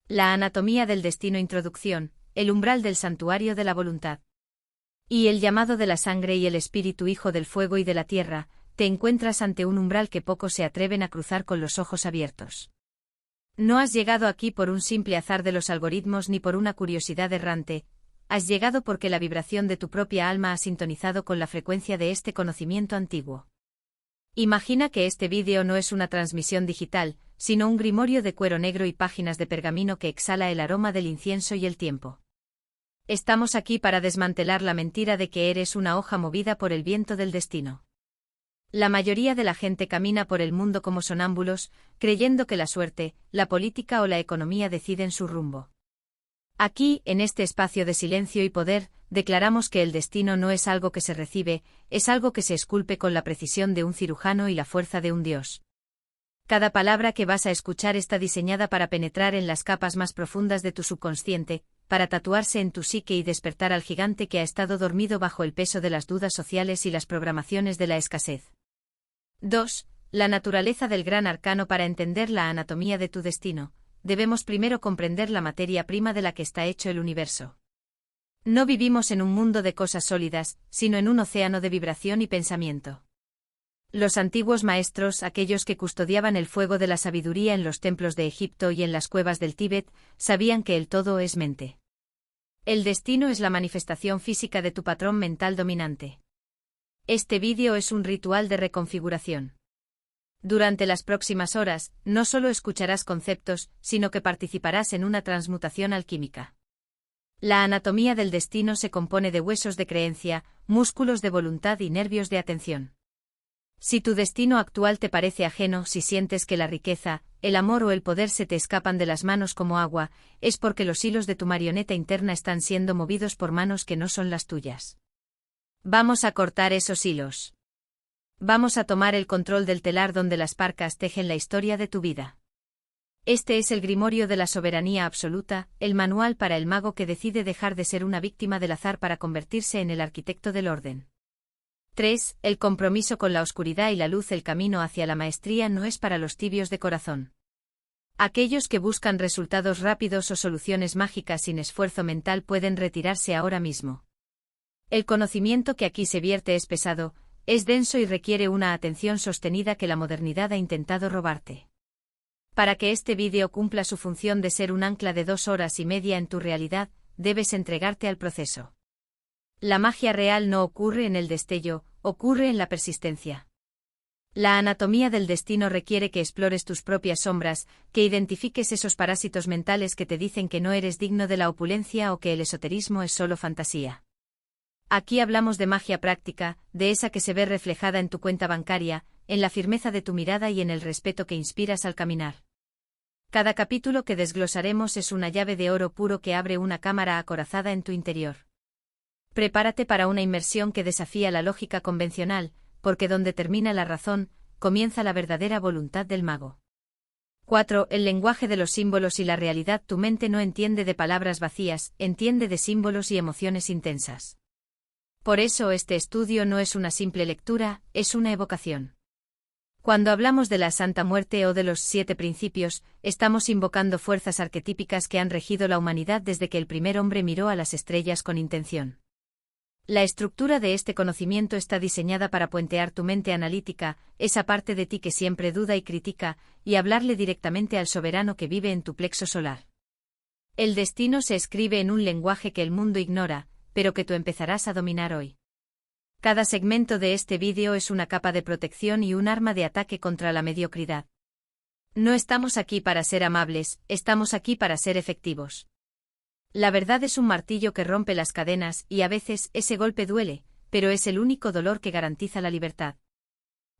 La anatomía del destino. Introducción, el umbral del santuario de la voluntad. Y el llamado de la sangre y el espíritu, hijo del fuego y de la tierra, te encuentras ante un umbral que pocos se atreven a cruzar con los ojos abiertos. No has llegado aquí por un simple azar de los algoritmos ni por una curiosidad errante, has llegado porque la vibración de tu propia alma ha sintonizado con la frecuencia de este conocimiento antiguo. Imagina que este vídeo no es una transmisión digital, sino un grimorio de cuero negro y páginas de pergamino que exhala el aroma del incienso y el tiempo. Estamos aquí para desmantelar la mentira de que eres una hoja movida por el viento del destino. La mayoría de la gente camina por el mundo como sonámbulos, creyendo que la suerte, la política o la economía deciden su rumbo. Aquí, en este espacio de silencio y poder, declaramos que el destino no es algo que se recibe, es algo que se esculpe con la precisión de un cirujano y la fuerza de un dios. Cada palabra que vas a escuchar está diseñada para penetrar en las capas más profundas de tu subconsciente, para tatuarse en tu psique y despertar al gigante que ha estado dormido bajo el peso de las dudas sociales y las programaciones de la escasez. 2. La naturaleza del gran arcano. Para entender la anatomía de tu destino, debemos primero comprender la materia prima de la que está hecho el universo. No vivimos en un mundo de cosas sólidas, sino en un océano de vibración y pensamiento. Los antiguos maestros, aquellos que custodiaban el fuego de la sabiduría en los templos de Egipto y en las cuevas del Tíbet, sabían que el todo es mente. El destino es la manifestación física de tu patrón mental dominante. Este vídeo es un ritual de reconfiguración. Durante las próximas horas, no solo escucharás conceptos, sino que participarás en una transmutación alquímica. La anatomía del destino se compone de huesos de creencia, músculos de voluntad y nervios de atención. Si tu destino actual te parece ajeno, si sientes que la riqueza, el amor o el poder se te escapan de las manos como agua, es porque los hilos de tu marioneta interna están siendo movidos por manos que no son las tuyas. Vamos a cortar esos hilos. Vamos a tomar el control del telar donde las parcas tejen la historia de tu vida. Este es el grimorio de la soberanía absoluta, el manual para el mago que decide dejar de ser una víctima del azar para convertirse en el arquitecto del orden. 3. El compromiso con la oscuridad y la luz. El camino hacia la maestría no es para los tibios de corazón. Aquellos que buscan resultados rápidos o soluciones mágicas sin esfuerzo mental pueden retirarse ahora mismo. El conocimiento que aquí se vierte es pesado, es denso y requiere una atención sostenida que la modernidad ha intentado robarte. Para que este vídeo cumpla su función de ser un ancla de 2 horas y media en tu realidad, debes entregarte al proceso. La magia real no ocurre en el destello, ocurre en la persistencia. La anatomía del destino requiere que explores tus propias sombras, que identifiques esos parásitos mentales que te dicen que no eres digno de la opulencia o que el esoterismo es solo fantasía. Aquí hablamos de magia práctica, de esa que se ve reflejada en tu cuenta bancaria, en la firmeza de tu mirada y en el respeto que inspiras al caminar. Cada capítulo que desglosaremos es una llave de oro puro que abre una cámara acorazada en tu interior. Prepárate para una inmersión que desafía la lógica convencional, porque donde termina la razón, comienza la verdadera voluntad del mago. 4. El lenguaje de los símbolos y la realidad. Tu mente no entiende de palabras vacías, entiende de símbolos y emociones intensas. Por eso este estudio no es una simple lectura, es una evocación. Cuando hablamos de la Santa Muerte o de los 7 principios, estamos invocando fuerzas arquetípicas que han regido la humanidad desde que el primer hombre miró a las estrellas con intención. La estructura de este conocimiento está diseñada para puentear tu mente analítica, esa parte de ti que siempre duda y critica, y hablarle directamente al soberano que vive en tu plexo solar. El destino se escribe en un lenguaje que el mundo ignora, pero que tú empezarás a dominar hoy. Cada segmento de este vídeo es una capa de protección y un arma de ataque contra la mediocridad. No estamos aquí para ser amables, estamos aquí para ser efectivos. La verdad es un martillo que rompe las cadenas y a veces ese golpe duele, pero es el único dolor que garantiza la libertad.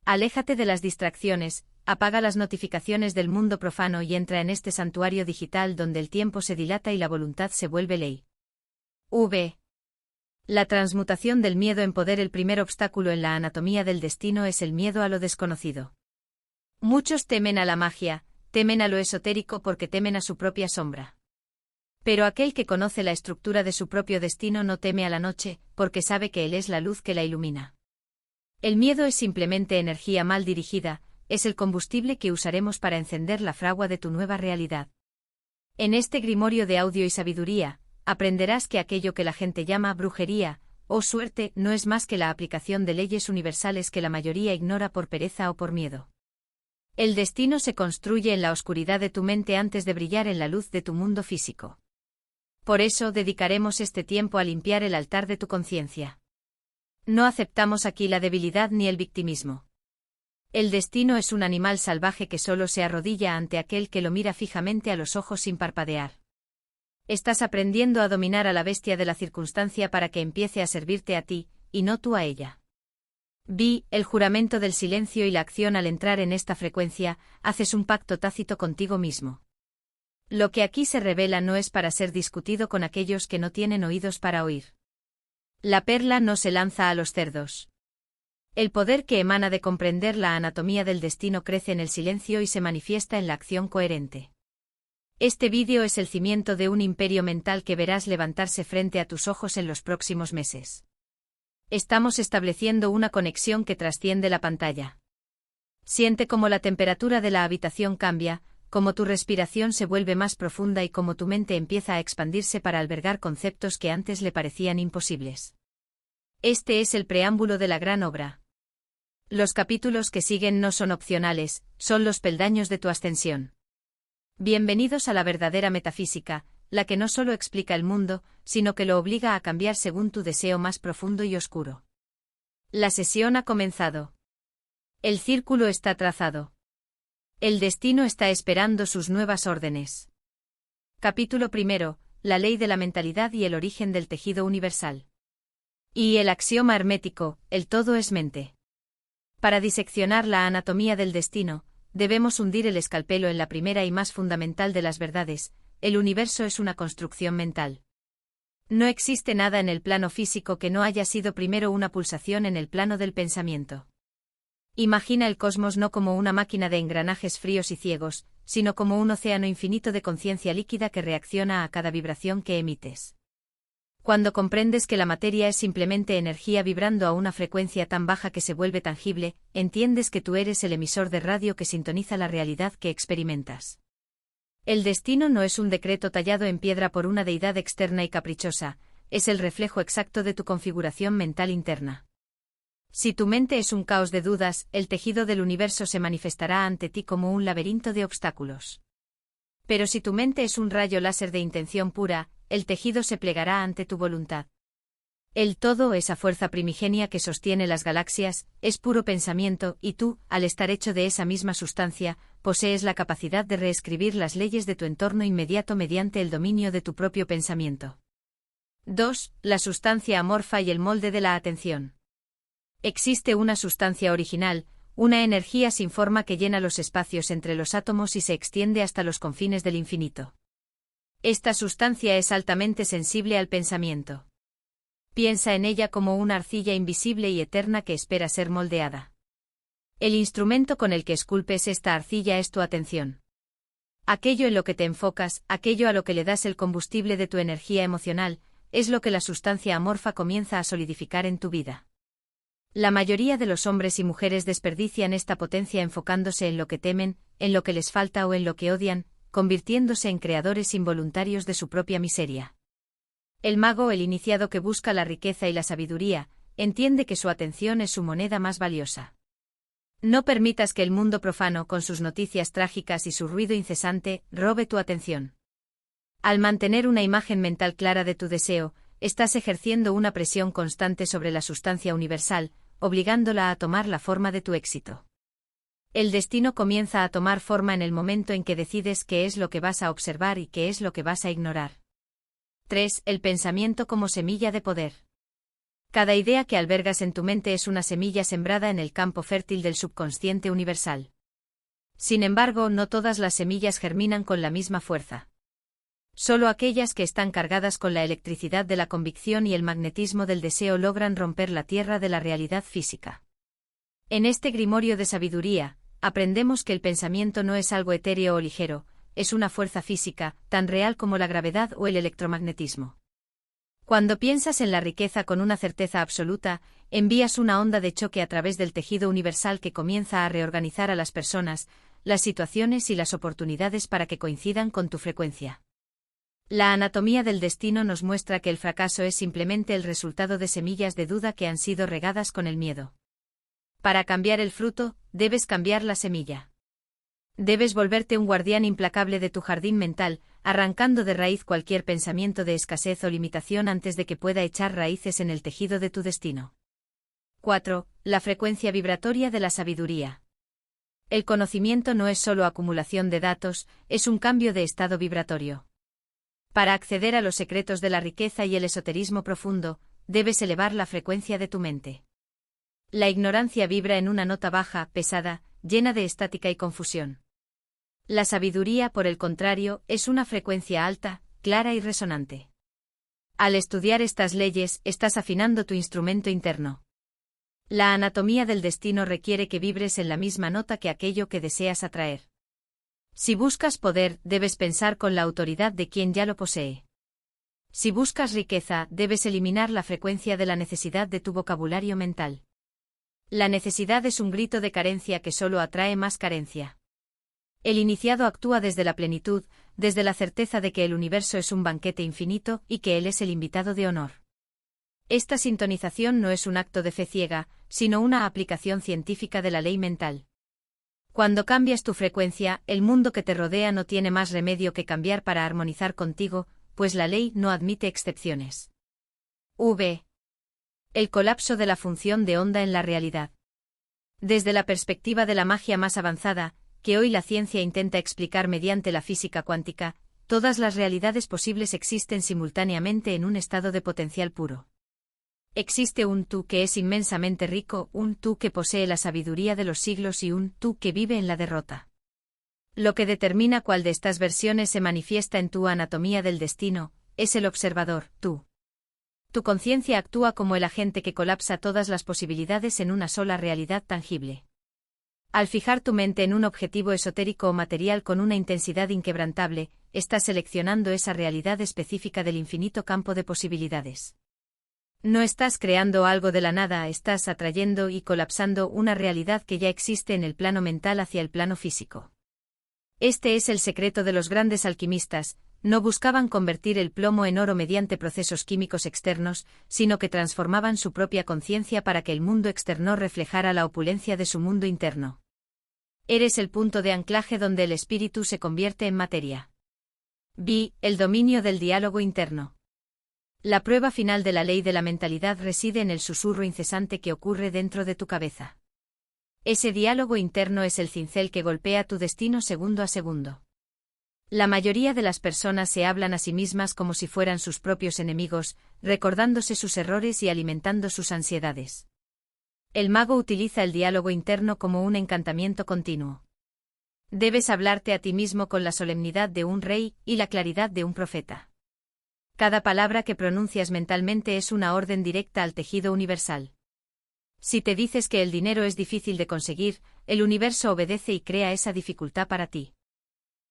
Aléjate de las distracciones, apaga las notificaciones del mundo profano y entra en este santuario digital donde el tiempo se dilata y la voluntad se vuelve ley. La transmutación del miedo en poder. El primer obstáculo en la anatomía del destino es el miedo a lo desconocido. Muchos temen a la magia, temen a lo esotérico porque temen a su propia sombra. Pero aquel que conoce la estructura de su propio destino no teme a la noche, porque sabe que él es la luz que la ilumina. El miedo es simplemente energía mal dirigida, es el combustible que usaremos para encender la fragua de tu nueva realidad. En este grimorio de audio y sabiduría, aprenderás que aquello que la gente llama brujería o suerte no es más que la aplicación de leyes universales que la mayoría ignora por pereza o por miedo. El destino se construye en la oscuridad de tu mente antes de brillar en la luz de tu mundo físico. Por eso dedicaremos este tiempo a limpiar el altar de tu conciencia. No aceptamos aquí la debilidad ni el victimismo. El destino es un animal salvaje que solo se arrodilla ante aquel que lo mira fijamente a los ojos sin parpadear. Estás aprendiendo a dominar a la bestia de la circunstancia para que empiece a servirte a ti, y no tú a ella. El juramento del silencio y la acción al entrar en esta frecuencia, haces un pacto tácito contigo mismo. Lo que aquí se revela no es para ser discutido con aquellos que no tienen oídos para oír. La perla no se lanza a los cerdos. El poder que emana de comprender la anatomía del destino crece en el silencio y se manifiesta en la acción coherente. Este vídeo es el cimiento de un imperio mental que verás levantarse frente a tus ojos en los próximos meses. Estamos estableciendo una conexión que trasciende la pantalla. Siente cómo la temperatura de la habitación cambia, cómo tu respiración se vuelve más profunda y cómo tu mente empieza a expandirse para albergar conceptos que antes le parecían imposibles. Este es el preámbulo de la gran obra. Los capítulos que siguen no son opcionales, son los peldaños de tu ascensión. Bienvenidos a la verdadera metafísica, la que no solo explica el mundo, sino que lo obliga a cambiar según tu deseo más profundo y oscuro. La sesión ha comenzado. El círculo está trazado. El destino está esperando sus nuevas órdenes. Capítulo 1. La ley de la mentalidad y el origen del tejido universal. Y el axioma hermético, el todo es mente. Para diseccionar la anatomía del destino, debemos hundir el escalpelo en la primera y más fundamental de las verdades: el universo es una construcción mental. No existe nada en el plano físico que no haya sido primero una pulsación en el plano del pensamiento. Imagina el cosmos no como una máquina de engranajes fríos y ciegos, sino como un océano infinito de conciencia líquida que reacciona a cada vibración que emites. Cuando comprendes que la materia es simplemente energía vibrando a una frecuencia tan baja que se vuelve tangible, entiendes que tú eres el emisor de radio que sintoniza la realidad que experimentas. El destino no es un decreto tallado en piedra por una deidad externa y caprichosa, es el reflejo exacto de tu configuración mental interna. Si tu mente es un caos de dudas, el tejido del universo se manifestará ante ti como un laberinto de obstáculos. Pero si tu mente es un rayo láser de intención pura, el tejido se plegará ante tu voluntad. El todo, esa fuerza primigenia que sostiene las galaxias, es puro pensamiento, y tú, al estar hecho de esa misma sustancia, posees la capacidad de reescribir las leyes de tu entorno inmediato mediante el dominio de tu propio pensamiento. 2. La sustancia amorfa y el molde de la atención. Existe una sustancia original, una energía sin forma que llena los espacios entre los átomos y se extiende hasta los confines del infinito. Esta sustancia es altamente sensible al pensamiento. Piensa en ella como una arcilla invisible y eterna que espera ser moldeada. El instrumento con el que esculpes esta arcilla es tu atención. Aquello en lo que te enfocas, aquello a lo que le das el combustible de tu energía emocional, es lo que la sustancia amorfa comienza a solidificar en tu vida. La mayoría de los hombres y mujeres desperdician esta potencia enfocándose en lo que temen, en lo que les falta o en lo que odian, convirtiéndose en creadores involuntarios de su propia miseria. El mago, el iniciado que busca la riqueza y la sabiduría, entiende que su atención es su moneda más valiosa. No permitas que el mundo profano, con sus noticias trágicas y su ruido incesante, robe tu atención. Al mantener una imagen mental clara de tu deseo, estás ejerciendo una presión constante sobre la sustancia universal, obligándola a tomar la forma de tu éxito. El destino comienza a tomar forma en el momento en que decides qué es lo que vas a observar y qué es lo que vas a ignorar. 3. El pensamiento como semilla de poder. Cada idea que albergas en tu mente es una semilla sembrada en el campo fértil del subconsciente universal. Sin embargo, no todas las semillas germinan con la misma fuerza. Solo aquellas que están cargadas con la electricidad de la convicción y el magnetismo del deseo logran romper la tierra de la realidad física. En este grimorio de sabiduría, aprendemos que el pensamiento no es algo etéreo o ligero, es una fuerza física, tan real como la gravedad o el electromagnetismo. Cuando piensas en la riqueza con una certeza absoluta, envías una onda de choque a través del tejido universal que comienza a reorganizar a las personas, las situaciones y las oportunidades para que coincidan con tu frecuencia. La anatomía del destino nos muestra que el fracaso es simplemente el resultado de semillas de duda que han sido regadas con el miedo. Para cambiar el fruto, debes cambiar la semilla. Debes volverte un guardián implacable de tu jardín mental, arrancando de raíz cualquier pensamiento de escasez o limitación antes de que pueda echar raíces en el tejido de tu destino. 4. La frecuencia vibratoria de la sabiduría. El conocimiento no es solo acumulación de datos, es un cambio de estado vibratorio. Para acceder a los secretos de la riqueza y el esoterismo profundo, debes elevar la frecuencia de tu mente. La ignorancia vibra en una nota baja, pesada, llena de estática y confusión. La sabiduría, por el contrario, es una frecuencia alta, clara y resonante. Al estudiar estas leyes, estás afinando tu instrumento interno. La anatomía del destino requiere que vibres en la misma nota que aquello que deseas atraer. Si buscas poder, debes pensar con la autoridad de quien ya lo posee. Si buscas riqueza, debes eliminar la frecuencia de la necesidad de tu vocabulario mental. La necesidad es un grito de carencia que solo atrae más carencia. El iniciado actúa desde la plenitud, desde la certeza de que el universo es un banquete infinito y que él es el invitado de honor. Esta sintonización no es un acto de fe ciega, sino una aplicación científica de la ley mental. Cuando cambias tu frecuencia, el mundo que te rodea no tiene más remedio que cambiar para armonizar contigo, pues la ley no admite excepciones. El colapso de la función de onda en la realidad. Desde la perspectiva de la magia más avanzada, que hoy la ciencia intenta explicar mediante la física cuántica, todas las realidades posibles existen simultáneamente en un estado de potencial puro. Existe un tú que es inmensamente rico, un tú que posee la sabiduría de los siglos y un tú que vive en la derrota. Lo que determina cuál de estas versiones se manifiesta en tu anatomía del destino, es el observador, tú. Tu conciencia actúa como el agente que colapsa todas las posibilidades en una sola realidad tangible. Al fijar tu mente en un objetivo esotérico o material con una intensidad inquebrantable, estás seleccionando esa realidad específica del infinito campo de posibilidades. No estás creando algo de la nada, estás atrayendo y colapsando una realidad que ya existe en el plano mental hacia el plano físico. Este es el secreto de los grandes alquimistas, no buscaban convertir el plomo en oro mediante procesos químicos externos, sino que transformaban su propia conciencia para que el mundo externo reflejara la opulencia de su mundo interno. Eres el punto de anclaje donde el espíritu se convierte en materia. El dominio del diálogo interno. La prueba final de la ley de la mentalidad reside en el susurro incesante que ocurre dentro de tu cabeza. Ese diálogo interno es el cincel que golpea tu destino segundo a segundo. La mayoría de las personas se hablan a sí mismas como si fueran sus propios enemigos, recordándose sus errores y alimentando sus ansiedades. El mago utiliza el diálogo interno como un encantamiento continuo. Debes hablarte a ti mismo con la solemnidad de un rey y la claridad de un profeta. Cada palabra que pronuncias mentalmente es una orden directa al tejido universal. Si te dices que el dinero es difícil de conseguir, el universo obedece y crea esa dificultad para ti.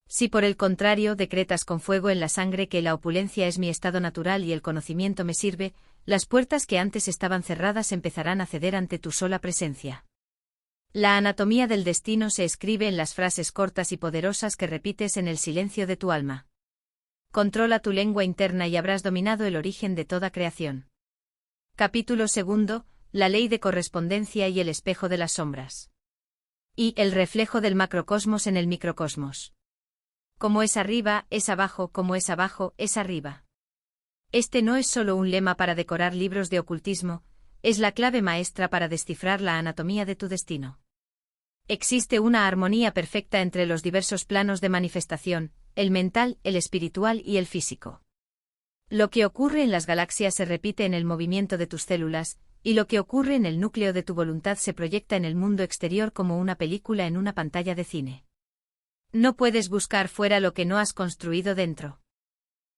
Si por el contrario decretas con fuego en la sangre que la opulencia es mi estado natural y el conocimiento me sirve, las puertas que antes estaban cerradas empezarán a ceder ante tu sola presencia. La anatomía del destino se escribe en las frases cortas y poderosas que repites en el silencio de tu alma. Controla tu lengua interna y habrás dominado el origen de toda creación. Capítulo 2. La ley de correspondencia y el espejo de las sombras. Y el reflejo del macrocosmos en el microcosmos. Como es arriba, es abajo, como es abajo, es arriba. Este no es solo un lema para decorar libros de ocultismo, es la clave maestra para descifrar la anatomía de tu destino. Existe una armonía perfecta entre los diversos planos de manifestación, el mental, el espiritual y el físico. Lo que ocurre en las galaxias se repite en el movimiento de tus células, y lo que ocurre en el núcleo de tu voluntad se proyecta en el mundo exterior como una película en una pantalla de cine. No puedes buscar fuera lo que no has construido dentro.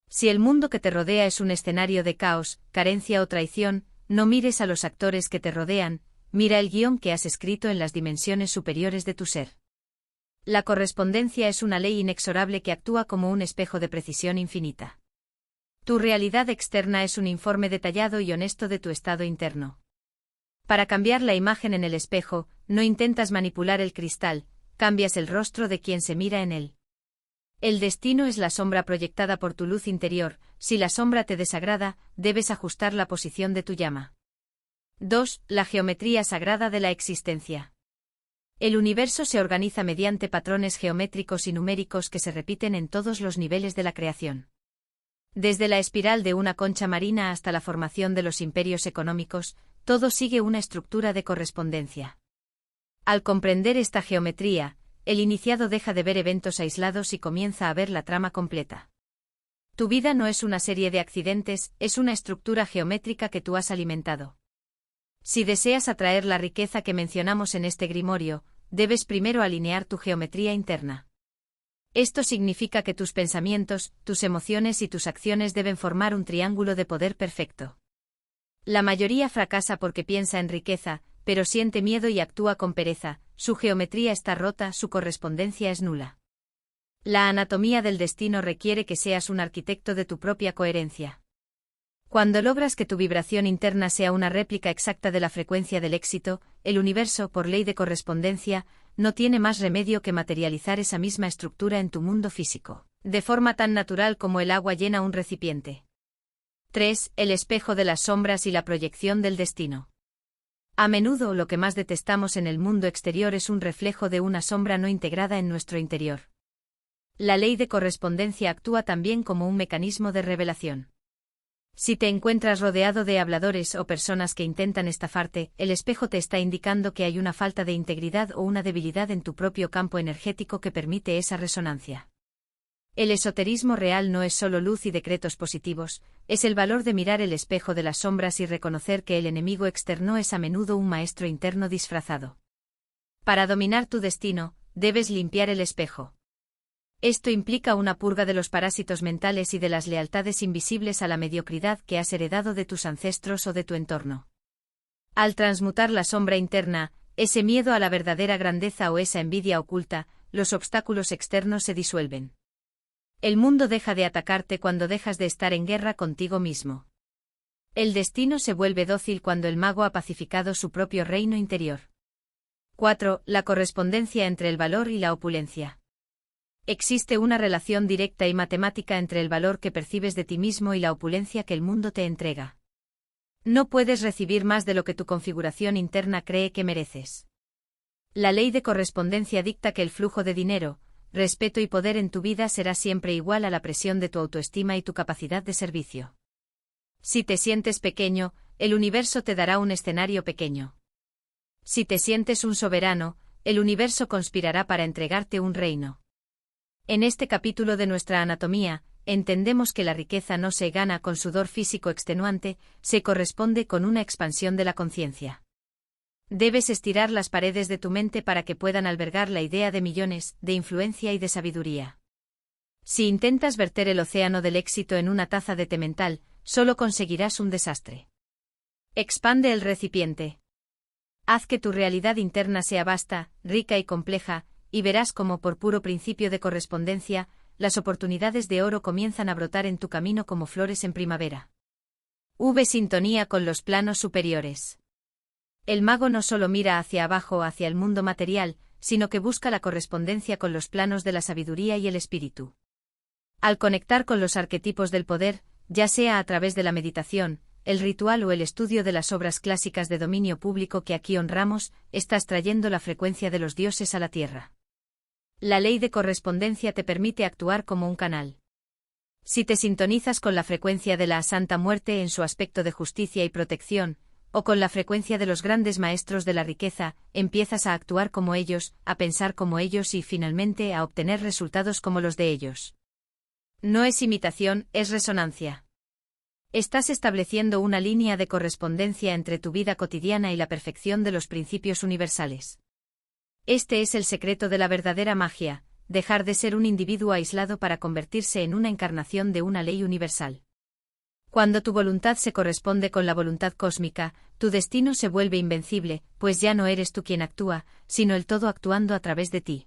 Si el mundo que te rodea es un escenario de caos, carencia o traición, no mires a los actores que te rodean, mira el guión que has escrito en las dimensiones superiores de tu ser. La correspondencia es una ley inexorable que actúa como un espejo de precisión infinita. Tu realidad externa es un informe detallado y honesto de tu estado interno. Para cambiar la imagen en el espejo, no intentas manipular el cristal, cambias el rostro de quien se mira en él. El destino es la sombra proyectada por tu luz interior. Si la sombra te desagrada, debes ajustar la posición de tu llama. 2. La geometría sagrada de la existencia. El universo se organiza mediante patrones geométricos y numéricos que se repiten en todos los niveles de la creación. Desde la espiral de una concha marina hasta la formación de los imperios económicos, todo sigue una estructura de correspondencia. Al comprender esta geometría, el iniciado deja de ver eventos aislados y comienza a ver la trama completa. Tu vida no es una serie de accidentes, es una estructura geométrica que tú has alimentado. Si deseas atraer la riqueza que mencionamos en este grimorio, debes primero alinear tu geometría interna. Esto significa que tus pensamientos, tus emociones y tus acciones deben formar un triángulo de poder perfecto. La mayoría fracasa porque piensa en riqueza, pero siente miedo y actúa con pereza, su geometría está rota, su correspondencia es nula. La anatomía del destino requiere que seas un arquitecto de tu propia coherencia. Cuando logras que tu vibración interna sea una réplica exacta de la frecuencia del éxito, el universo, por ley de correspondencia, no tiene más remedio que materializar esa misma estructura en tu mundo físico, de forma tan natural como el agua llena un recipiente. 3. El espejo de las sombras y la proyección del destino. A menudo lo que más detestamos en el mundo exterior es un reflejo de una sombra no integrada en nuestro interior. La ley de correspondencia actúa también como un mecanismo de revelación. Si te encuentras rodeado de habladores o personas que intentan estafarte, el espejo te está indicando que hay una falta de integridad o una debilidad en tu propio campo energético que permite esa resonancia. El esoterismo real no es solo luz y decretos positivos, es el valor de mirar el espejo de las sombras y reconocer que el enemigo externo es a menudo un maestro interno disfrazado. Para dominar tu destino, debes limpiar el espejo. Esto implica una purga de los parásitos mentales y de las lealtades invisibles a la mediocridad que has heredado de tus ancestros o de tu entorno. Al transmutar la sombra interna, ese miedo a la verdadera grandeza o esa envidia oculta, los obstáculos externos se disuelven. El mundo deja de atacarte cuando dejas de estar en guerra contigo mismo. El destino se vuelve dócil cuando el mago ha pacificado su propio reino interior. 4. La correspondencia entre el valor y la opulencia. Existe una relación directa y matemática entre el valor que percibes de ti mismo y la opulencia que el mundo te entrega. No puedes recibir más de lo que tu configuración interna cree que mereces. La ley de correspondencia dicta que el flujo de dinero, respeto y poder en tu vida será siempre igual a la presión de tu autoestima y tu capacidad de servicio. Si te sientes pequeño, el universo te dará un escenario pequeño. Si te sientes un soberano, el universo conspirará para entregarte un reino. En este capítulo de nuestra anatomía, entendemos que la riqueza no se gana con sudor físico extenuante, se corresponde con una expansión de la conciencia. Debes estirar las paredes de tu mente para que puedan albergar la idea de millones, de influencia y de sabiduría. Si intentas verter el océano del éxito en una taza de té mental, solo conseguirás un desastre. Expande el recipiente. Haz que tu realidad interna sea vasta, rica y compleja, y verás cómo por puro principio de correspondencia, las oportunidades de oro comienzan a brotar en tu camino como flores en primavera. Sintonía con los planos superiores. El mago no solo mira hacia abajo o hacia el mundo material, sino que busca la correspondencia con los planos de la sabiduría y el espíritu. Al conectar con los arquetipos del poder, ya sea a través de la meditación, el ritual o el estudio de las obras clásicas de dominio público que aquí honramos, estás trayendo la frecuencia de los dioses a la tierra. La ley de correspondencia te permite actuar como un canal. Si te sintonizas con la frecuencia de la Santa Muerte en su aspecto de justicia y protección, o con la frecuencia de los grandes maestros de la riqueza, empiezas a actuar como ellos, a pensar como ellos y finalmente a obtener resultados como los de ellos. No es imitación, es resonancia. Estás estableciendo una línea de correspondencia entre tu vida cotidiana y la perfección de los principios universales. Este es el secreto de la verdadera magia, dejar de ser un individuo aislado para convertirse en una encarnación de una ley universal. Cuando tu voluntad se corresponde con la voluntad cósmica, tu destino se vuelve invencible, pues ya no eres tú quien actúa, sino el todo actuando a través de ti.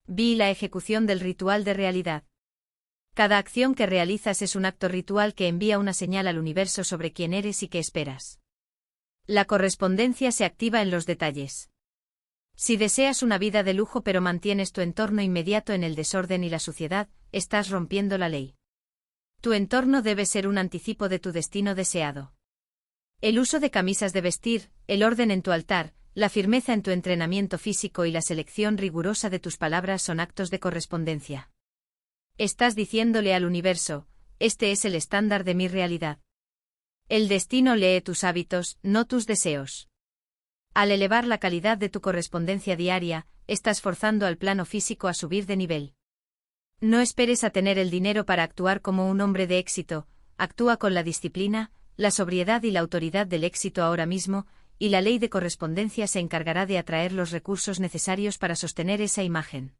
La ejecución del ritual de realidad. Cada acción que realizas es un acto ritual que envía una señal al universo sobre quién eres y qué esperas. La correspondencia se activa en los detalles. Si deseas una vida de lujo pero mantienes tu entorno inmediato en el desorden y la suciedad, estás rompiendo la ley. Tu entorno debe ser un anticipo de tu destino deseado. El uso de camisas de vestir, el orden en tu altar, la firmeza en tu entrenamiento físico y la selección rigurosa de tus palabras son actos de correspondencia. Estás diciéndole al universo, este es el estándar de mi realidad. El destino lee tus hábitos, no tus deseos. Al elevar la calidad de tu correspondencia diaria, estás forzando al plano físico a subir de nivel. No esperes a tener el dinero para actuar como un hombre de éxito, actúa con la disciplina, la sobriedad y la autoridad del éxito ahora mismo, y la ley de correspondencia se encargará de atraer los recursos necesarios para sostener esa imagen.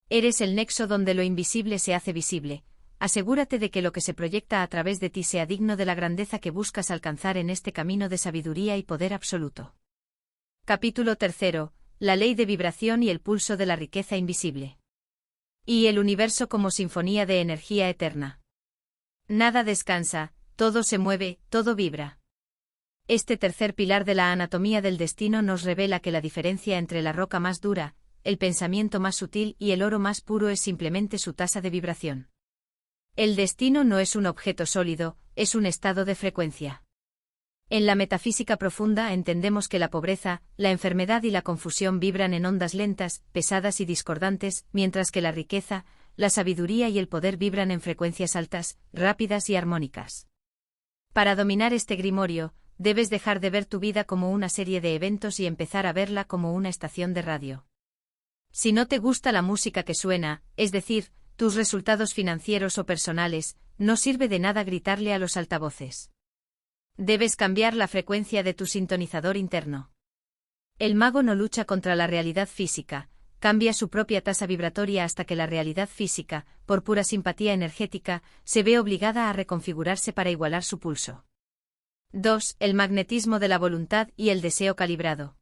Eres el nexo donde lo invisible se hace visible. Asegúrate de que lo que se proyecta a través de ti sea digno de la grandeza que buscas alcanzar en este camino de sabiduría y poder absoluto. Capítulo 3. La ley de vibración y el pulso de la riqueza invisible. Y el universo como sinfonía de energía eterna. Nada descansa, todo se mueve, todo vibra. Este tercer pilar de la anatomía del destino nos revela que la diferencia entre la roca más dura, el pensamiento más sutil y el oro más puro es simplemente su tasa de vibración. El destino no es un objeto sólido, es un estado de frecuencia. En la metafísica profunda entendemos que la pobreza, la enfermedad y la confusión vibran en ondas lentas, pesadas y discordantes, mientras que la riqueza, la sabiduría y el poder vibran en frecuencias altas, rápidas y armónicas. Para dominar este grimorio, debes dejar de ver tu vida como una serie de eventos y empezar a verla como una estación de radio. Si no te gusta la música que suena, es decir, tus resultados financieros o personales, no sirve de nada gritarle a los altavoces. Debes cambiar la frecuencia de tu sintonizador interno. El mago no lucha contra la realidad física, cambia su propia tasa vibratoria hasta que la realidad física, por pura simpatía energética, se ve obligada a reconfigurarse para igualar su pulso. 2. El magnetismo de la voluntad y el deseo calibrado.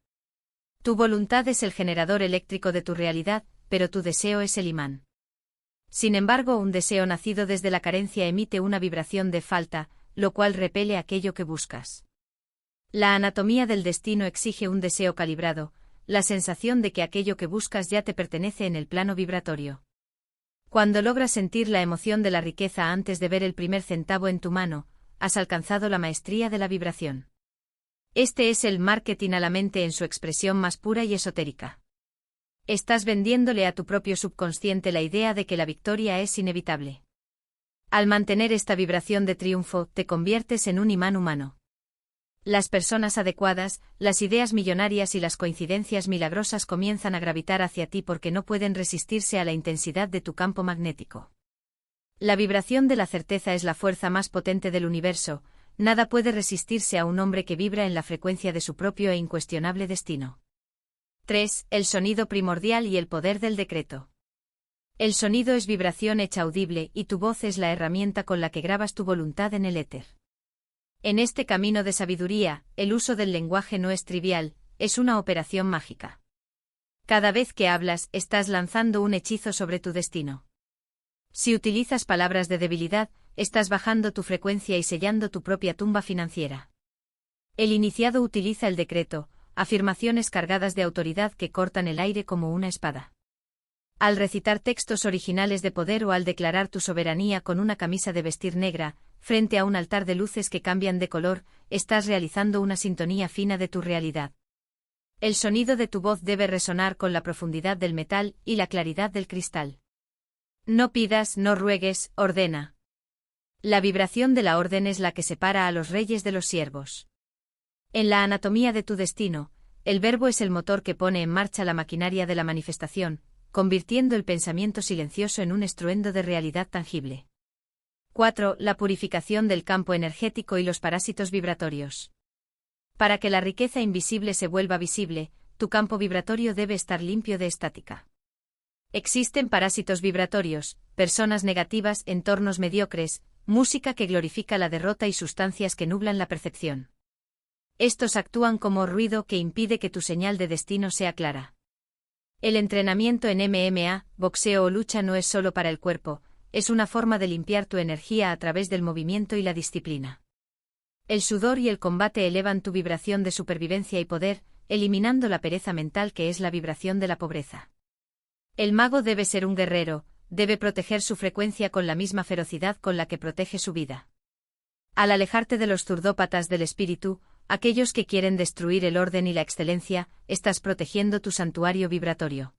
Tu voluntad es el generador eléctrico de tu realidad, pero tu deseo es el imán. Sin embargo, un deseo nacido desde la carencia emite una vibración de falta, lo cual repele aquello que buscas. La anatomía del destino exige un deseo calibrado, la sensación de que aquello que buscas ya te pertenece en el plano vibratorio. Cuando logras sentir la emoción de la riqueza antes de ver el primer centavo en tu mano, has alcanzado la maestría de la vibración. Este es el marketing a la mente en su expresión más pura y esotérica. Estás vendiéndole a tu propio subconsciente la idea de que la victoria es inevitable. Al mantener esta vibración de triunfo, te conviertes en un imán humano. Las personas adecuadas, las ideas millonarias y las coincidencias milagrosas comienzan a gravitar hacia ti porque no pueden resistirse a la intensidad de tu campo magnético. La vibración de la certeza es la fuerza más potente del universo, nada puede resistirse a un hombre que vibra en la frecuencia de su propio e incuestionable destino. 3. El sonido primordial y el poder del decreto. El sonido es vibración hecha audible y tu voz es la herramienta con la que grabas tu voluntad en el éter. En este camino de sabiduría, el uso del lenguaje no es trivial, es una operación mágica. Cada vez que hablas, estás lanzando un hechizo sobre tu destino. Si utilizas palabras de debilidad, estás bajando tu frecuencia y sellando tu propia tumba financiera. El iniciado utiliza el decreto, afirmaciones cargadas de autoridad que cortan el aire como una espada. Al recitar textos originales de poder o al declarar tu soberanía con una camisa de vestir negra, frente a un altar de luces que cambian de color, estás realizando una sintonía fina de tu realidad. El sonido de tu voz debe resonar con la profundidad del metal y la claridad del cristal. No pidas, no ruegues, ordena. La vibración de la orden es la que separa a los reyes de los siervos. En la anatomía de tu destino, el verbo es el motor que pone en marcha la maquinaria de la manifestación, convirtiendo el pensamiento silencioso en un estruendo de realidad tangible. 4. La purificación del campo energético y los parásitos vibratorios. Para que la riqueza invisible se vuelva visible, tu campo vibratorio debe estar limpio de estática. Existen parásitos vibratorios, personas negativas, entornos mediocres, música que glorifica la derrota y sustancias que nublan la percepción. Estos actúan como ruido que impide que tu señal de destino sea clara. El entrenamiento en MMA, boxeo o lucha no es solo para el cuerpo, es una forma de limpiar tu energía a través del movimiento y la disciplina. El sudor y el combate elevan tu vibración de supervivencia y poder, eliminando la pereza mental que es la vibración de la pobreza. El mago debe ser un guerrero, debe proteger su frecuencia con la misma ferocidad con la que protege su vida. Al alejarte de los zurdópatas del espíritu, aquellos que quieren destruir el orden y la excelencia, estás protegiendo tu santuario vibratorio.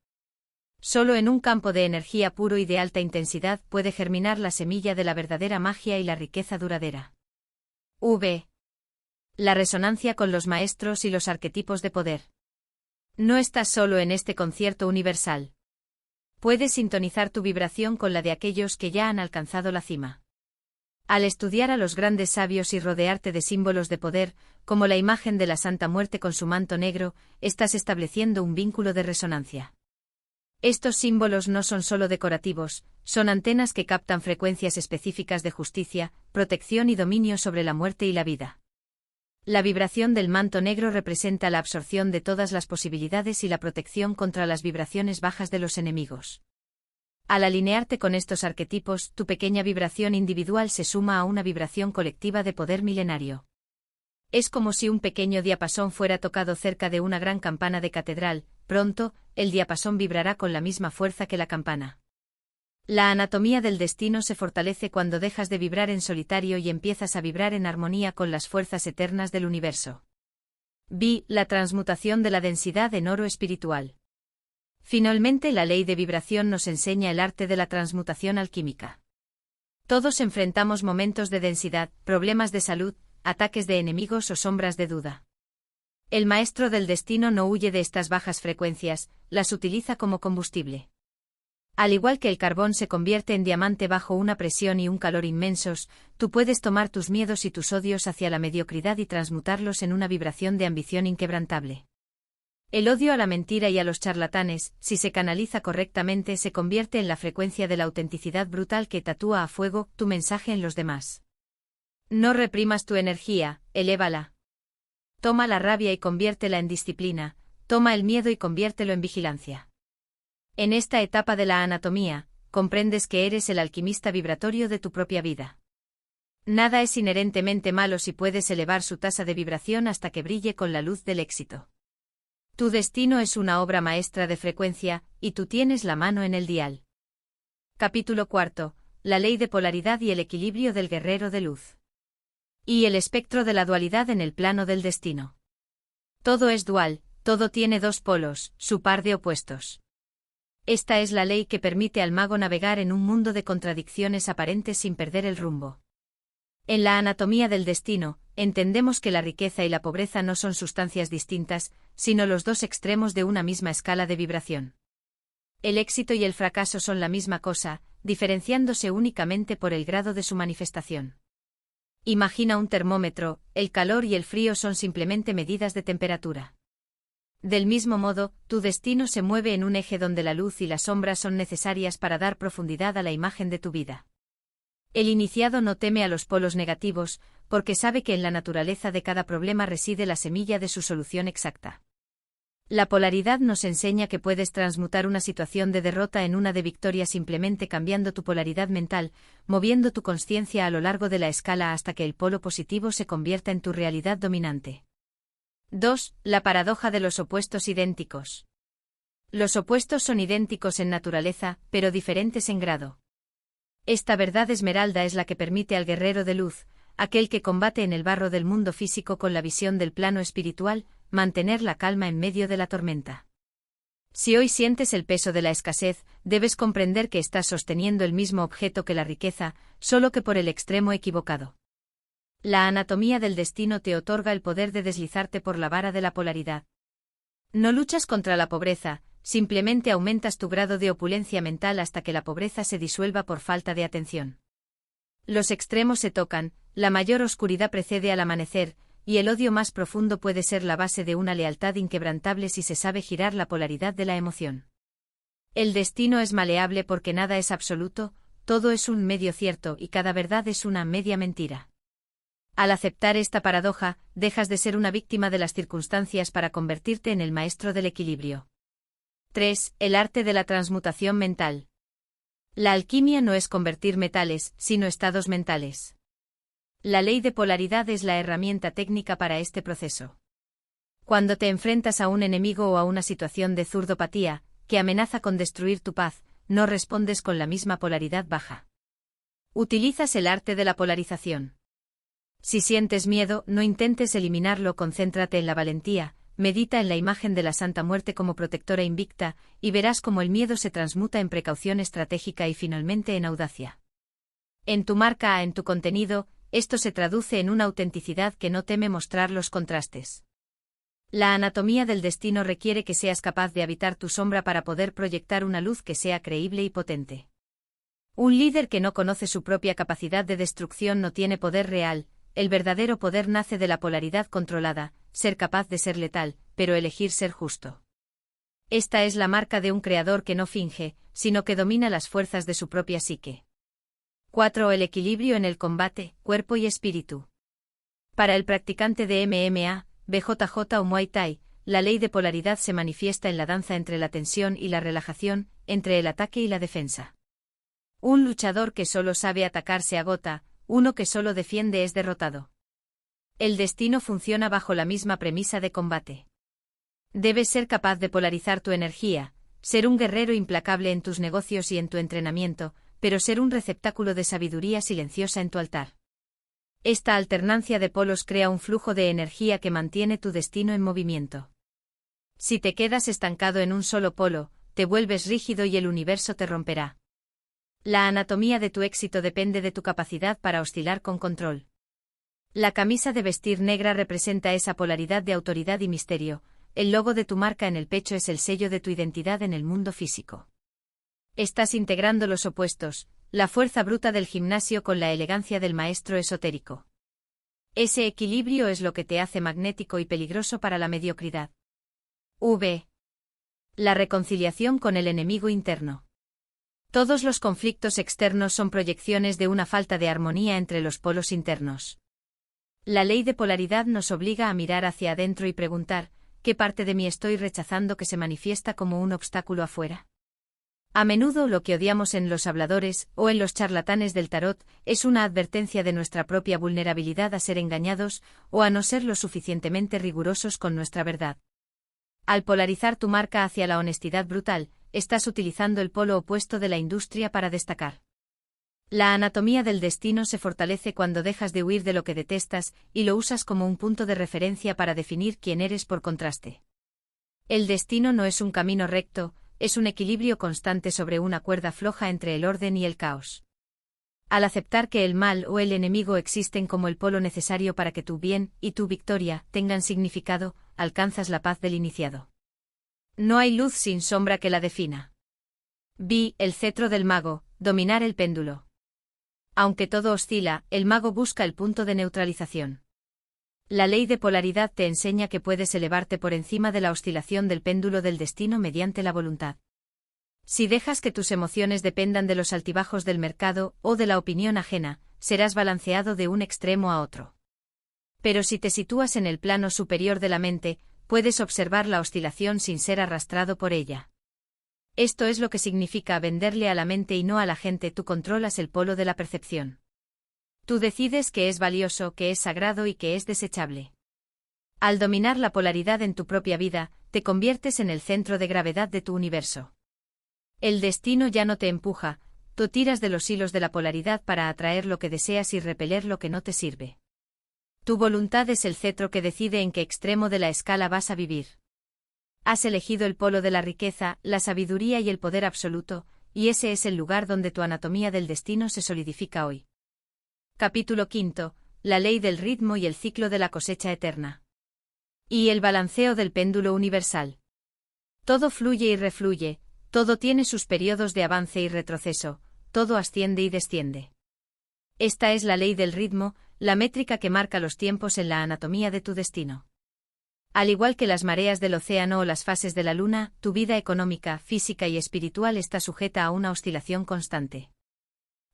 Solo en un campo de energía puro y de alta intensidad puede germinar la semilla de la verdadera magia y la riqueza duradera. La resonancia con los maestros y los arquetipos de poder. No estás solo en este concierto universal. Puedes sintonizar tu vibración con la de aquellos que ya han alcanzado la cima. Al estudiar a los grandes sabios y rodearte de símbolos de poder, como la imagen de la Santa Muerte con su manto negro, estás estableciendo un vínculo de resonancia. Estos símbolos no son solo decorativos, son antenas que captan frecuencias específicas de justicia, protección y dominio sobre la muerte y la vida. La vibración del manto negro representa la absorción de todas las posibilidades y la protección contra las vibraciones bajas de los enemigos. Al alinearte con estos arquetipos, tu pequeña vibración individual se suma a una vibración colectiva de poder milenario. Es como si un pequeño diapasón fuera tocado cerca de una gran campana de catedral. Pronto, el diapasón vibrará con la misma fuerza que la campana. La anatomía del destino se fortalece cuando dejas de vibrar en solitario y empiezas a vibrar en armonía con las fuerzas eternas del universo. La transmutación de la densidad en oro espiritual. Finalmente, la ley de vibración nos enseña el arte de la transmutación alquímica. Todos enfrentamos momentos de densidad, problemas de salud, ataques de enemigos o sombras de duda. El maestro del destino no huye de estas bajas frecuencias, las utiliza como combustible. Al igual que el carbón se convierte en diamante bajo una presión y un calor inmensos, tú puedes tomar tus miedos y tus odios hacia la mediocridad y transmutarlos en una vibración de ambición inquebrantable. El odio a la mentira y a los charlatanes, si se canaliza correctamente, se convierte en la frecuencia de la autenticidad brutal que tatúa a fuego tu mensaje en los demás. No reprimas tu energía, elévala. Toma la rabia y conviértela en disciplina, toma el miedo y conviértelo en vigilancia. En esta etapa de la anatomía, comprendes que eres el alquimista vibratorio de tu propia vida. Nada es inherentemente malo si puedes elevar su tasa de vibración hasta que brille con la luz del éxito. Tu destino es una obra maestra de frecuencia, y tú tienes la mano en el dial. Capítulo 4. La ley de polaridad y el equilibrio del guerrero de luz. Y el espectro de la dualidad en el plano del destino. Todo es dual, todo tiene dos polos, su par de opuestos. Esta es la ley que permite al mago navegar en un mundo de contradicciones aparentes sin perder el rumbo. En la anatomía del destino, entendemos que la riqueza y la pobreza no son sustancias distintas, sino los dos extremos de una misma escala de vibración. El éxito y el fracaso son la misma cosa, diferenciándose únicamente por el grado de su manifestación. Imagina un termómetro, el calor y el frío son simplemente medidas de temperatura. Del mismo modo, tu destino se mueve en un eje donde la luz y la sombra son necesarias para dar profundidad a la imagen de tu vida. El iniciado no teme a los polos negativos, porque sabe que en la naturaleza de cada problema reside la semilla de su solución exacta. La polaridad nos enseña que puedes transmutar una situación de derrota en una de victoria simplemente cambiando tu polaridad mental, moviendo tu consciencia a lo largo de la escala hasta que el polo positivo se convierta en tu realidad dominante. 2. La paradoja de los opuestos idénticos. Los opuestos son idénticos en naturaleza, pero diferentes en grado. Esta verdad esmeralda es la que permite al guerrero de luz, aquel que combate en el barro del mundo físico con la visión del plano espiritual, mantener la calma en medio de la tormenta. Si hoy sientes el peso de la escasez, debes comprender que estás sosteniendo el mismo objeto que la riqueza, solo que por el extremo equivocado. La anatomía del destino te otorga el poder de deslizarte por la vara de la polaridad. No luchas contra la pobreza, simplemente aumentas tu grado de opulencia mental hasta que la pobreza se disuelva por falta de atención. Los extremos se tocan, la mayor oscuridad precede al amanecer, y el odio más profundo puede ser la base de una lealtad inquebrantable si se sabe girar la polaridad de la emoción. El destino es maleable porque nada es absoluto, todo es un medio cierto y cada verdad es una media mentira. Al aceptar esta paradoja, dejas de ser una víctima de las circunstancias para convertirte en el maestro del equilibrio. 3. El arte de la transmutación mental. La alquimia no es convertir metales, sino estados mentales. La ley de polaridad es la herramienta técnica para este proceso. Cuando te enfrentas a un enemigo o a una situación de zurdopatía, que amenaza con destruir tu paz, no respondes con la misma polaridad baja. Utilizas el arte de la polarización. Si sientes miedo, no intentes eliminarlo, concéntrate en la valentía, medita en la imagen de la Santa Muerte como protectora invicta, y verás cómo el miedo se transmuta en precaución estratégica y finalmente en audacia. En tu marca, en tu contenido, esto se traduce en una autenticidad que no teme mostrar los contrastes. La anatomía del destino requiere que seas capaz de habitar tu sombra para poder proyectar una luz que sea creíble y potente. Un líder que no conoce su propia capacidad de destrucción no tiene poder real. El verdadero poder nace de la polaridad controlada, ser capaz de ser letal, pero elegir ser justo. Esta es la marca de un creador que no finge, sino que domina las fuerzas de su propia psique. 4. El equilibrio en el combate, cuerpo y espíritu. Para el practicante de MMA, BJJ o Muay Thai, la ley de polaridad se manifiesta en la danza entre la tensión y la relajación, entre el ataque y la defensa. Un luchador que solo sabe atacar se agota, uno que solo defiende es derrotado. El destino funciona bajo la misma premisa de combate. Debes ser capaz de polarizar tu energía, ser un guerrero implacable en tus negocios y en tu entrenamiento, pero ser un receptáculo de sabiduría silenciosa en tu altar. Esta alternancia de polos crea un flujo de energía que mantiene tu destino en movimiento. Si te quedas estancado en un solo polo, te vuelves rígido y el universo te romperá. La anatomía de tu éxito depende de tu capacidad para oscilar con control. La camisa de vestir negra representa esa polaridad de autoridad y misterio, el logo de tu marca en el pecho es el sello de tu identidad en el mundo físico. Estás integrando los opuestos, la fuerza bruta del gimnasio con la elegancia del maestro esotérico. Ese equilibrio es lo que te hace magnético y peligroso para la mediocridad. La reconciliación con el enemigo interno. Todos los conflictos externos son proyecciones de una falta de armonía entre los polos internos. La ley de polaridad nos obliga a mirar hacia adentro y preguntar, ¿qué parte de mí estoy rechazando que se manifiesta como un obstáculo afuera? A menudo lo que odiamos en los habladores o en los charlatanes del tarot es una advertencia de nuestra propia vulnerabilidad a ser engañados o a no ser lo suficientemente rigurosos con nuestra verdad. Al polarizar tu marca hacia la honestidad brutal, estás utilizando el polo opuesto de la industria para destacar. La anatomía del destino se fortalece cuando dejas de huir de lo que detestas y lo usas como un punto de referencia para definir quién eres por contraste. El destino no es un camino recto, es un equilibrio constante sobre una cuerda floja entre el orden y el caos. Al aceptar que el mal o el enemigo existen como el polo necesario para que tu bien y tu victoria tengan significado, alcanzas la paz del iniciado. No hay luz sin sombra que la defina. El cetro del mago, dominar el péndulo. Aunque todo oscila, el mago busca el punto de neutralización. La ley de polaridad te enseña que puedes elevarte por encima de la oscilación del péndulo del destino mediante la voluntad. Si dejas que tus emociones dependan de los altibajos del mercado o de la opinión ajena, serás balanceado de un extremo a otro. Pero si te sitúas en el plano superior de la mente, puedes observar la oscilación sin ser arrastrado por ella. Esto es lo que significa venderle a la mente y no a la gente. Tú controlas el polo de la percepción. Tú decides qué es valioso, qué es sagrado y qué es desechable. Al dominar la polaridad en tu propia vida, te conviertes en el centro de gravedad de tu universo. El destino ya no te empuja, tú tiras de los hilos de la polaridad para atraer lo que deseas y repeler lo que no te sirve. Tu voluntad es el cetro que decide en qué extremo de la escala vas a vivir. Has elegido el polo de la riqueza, la sabiduría y el poder absoluto, y ese es el lugar donde tu anatomía del destino se solidifica hoy. Capítulo 5. La ley del ritmo y el ciclo de la cosecha eterna. Y el balanceo del péndulo universal. Todo fluye y refluye, todo tiene sus periodos de avance y retroceso, todo asciende y desciende. Esta es la ley del ritmo, la métrica que marca los tiempos en la anatomía de tu destino. Al igual que las mareas del océano o las fases de la luna, tu vida económica, física y espiritual está sujeta a una oscilación constante.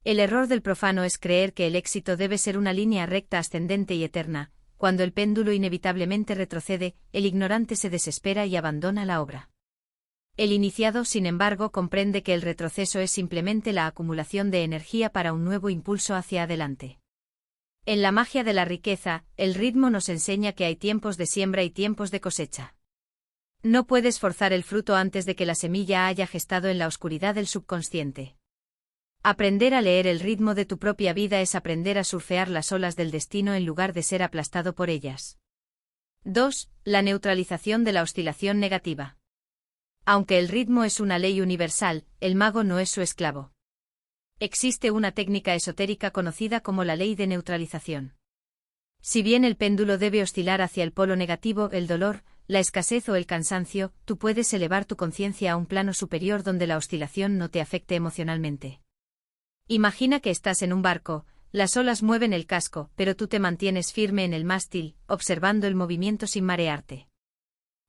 El error del profano es creer que el éxito debe ser una línea recta ascendente y eterna. Cuando el péndulo inevitablemente retrocede, el ignorante se desespera y abandona la obra. El iniciado, sin embargo, comprende que el retroceso es simplemente la acumulación de energía para un nuevo impulso hacia adelante. En la magia de la riqueza, el ritmo nos enseña que hay tiempos de siembra y tiempos de cosecha. No puedes forzar el fruto antes de que la semilla haya gestado en la oscuridad del subconsciente. Aprender a leer el ritmo de tu propia vida es aprender a surfear las olas del destino en lugar de ser aplastado por ellas. 2. La neutralización de la oscilación negativa. Aunque el ritmo es una ley universal, el mago no es su esclavo. Existe una técnica esotérica conocida como la ley de neutralización. Si bien el péndulo debe oscilar hacia el polo negativo, el dolor, la escasez o el cansancio, tú puedes elevar tu conciencia a un plano superior donde la oscilación no te afecte emocionalmente. Imagina que estás en un barco, las olas mueven el casco, pero tú te mantienes firme en el mástil, observando el movimiento sin marearte.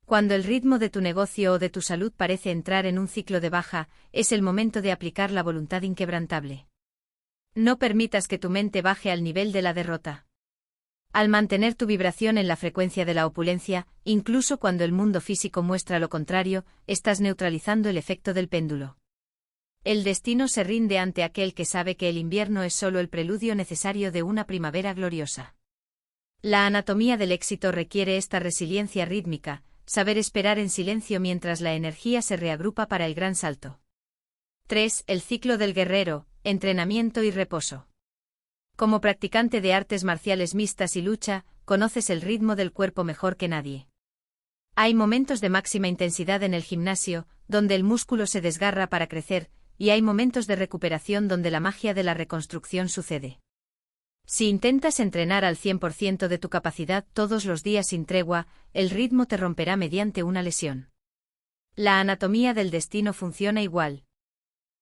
Cuando el ritmo de tu negocio o de tu salud parece entrar en un ciclo de baja, es el momento de aplicar la voluntad inquebrantable. No permitas que tu mente baje al nivel de la derrota. Al mantener tu vibración en la frecuencia de la opulencia, incluso cuando el mundo físico muestra lo contrario, estás neutralizando el efecto del péndulo. El destino se rinde ante aquel que sabe que el invierno es solo el preludio necesario de una primavera gloriosa. La anatomía del éxito requiere esta resiliencia rítmica, saber esperar en silencio mientras la energía se reagrupa para el gran salto. 3. El ciclo del guerrero, entrenamiento y reposo. Como practicante de artes marciales mixtas y lucha, conoces el ritmo del cuerpo mejor que nadie. Hay momentos de máxima intensidad en el gimnasio, donde el músculo se desgarra para crecer, y hay momentos de recuperación donde la magia de la reconstrucción sucede. Si intentas entrenar al 100% de tu capacidad todos los días sin tregua, el ritmo te romperá mediante una lesión. La anatomía del destino funciona igual.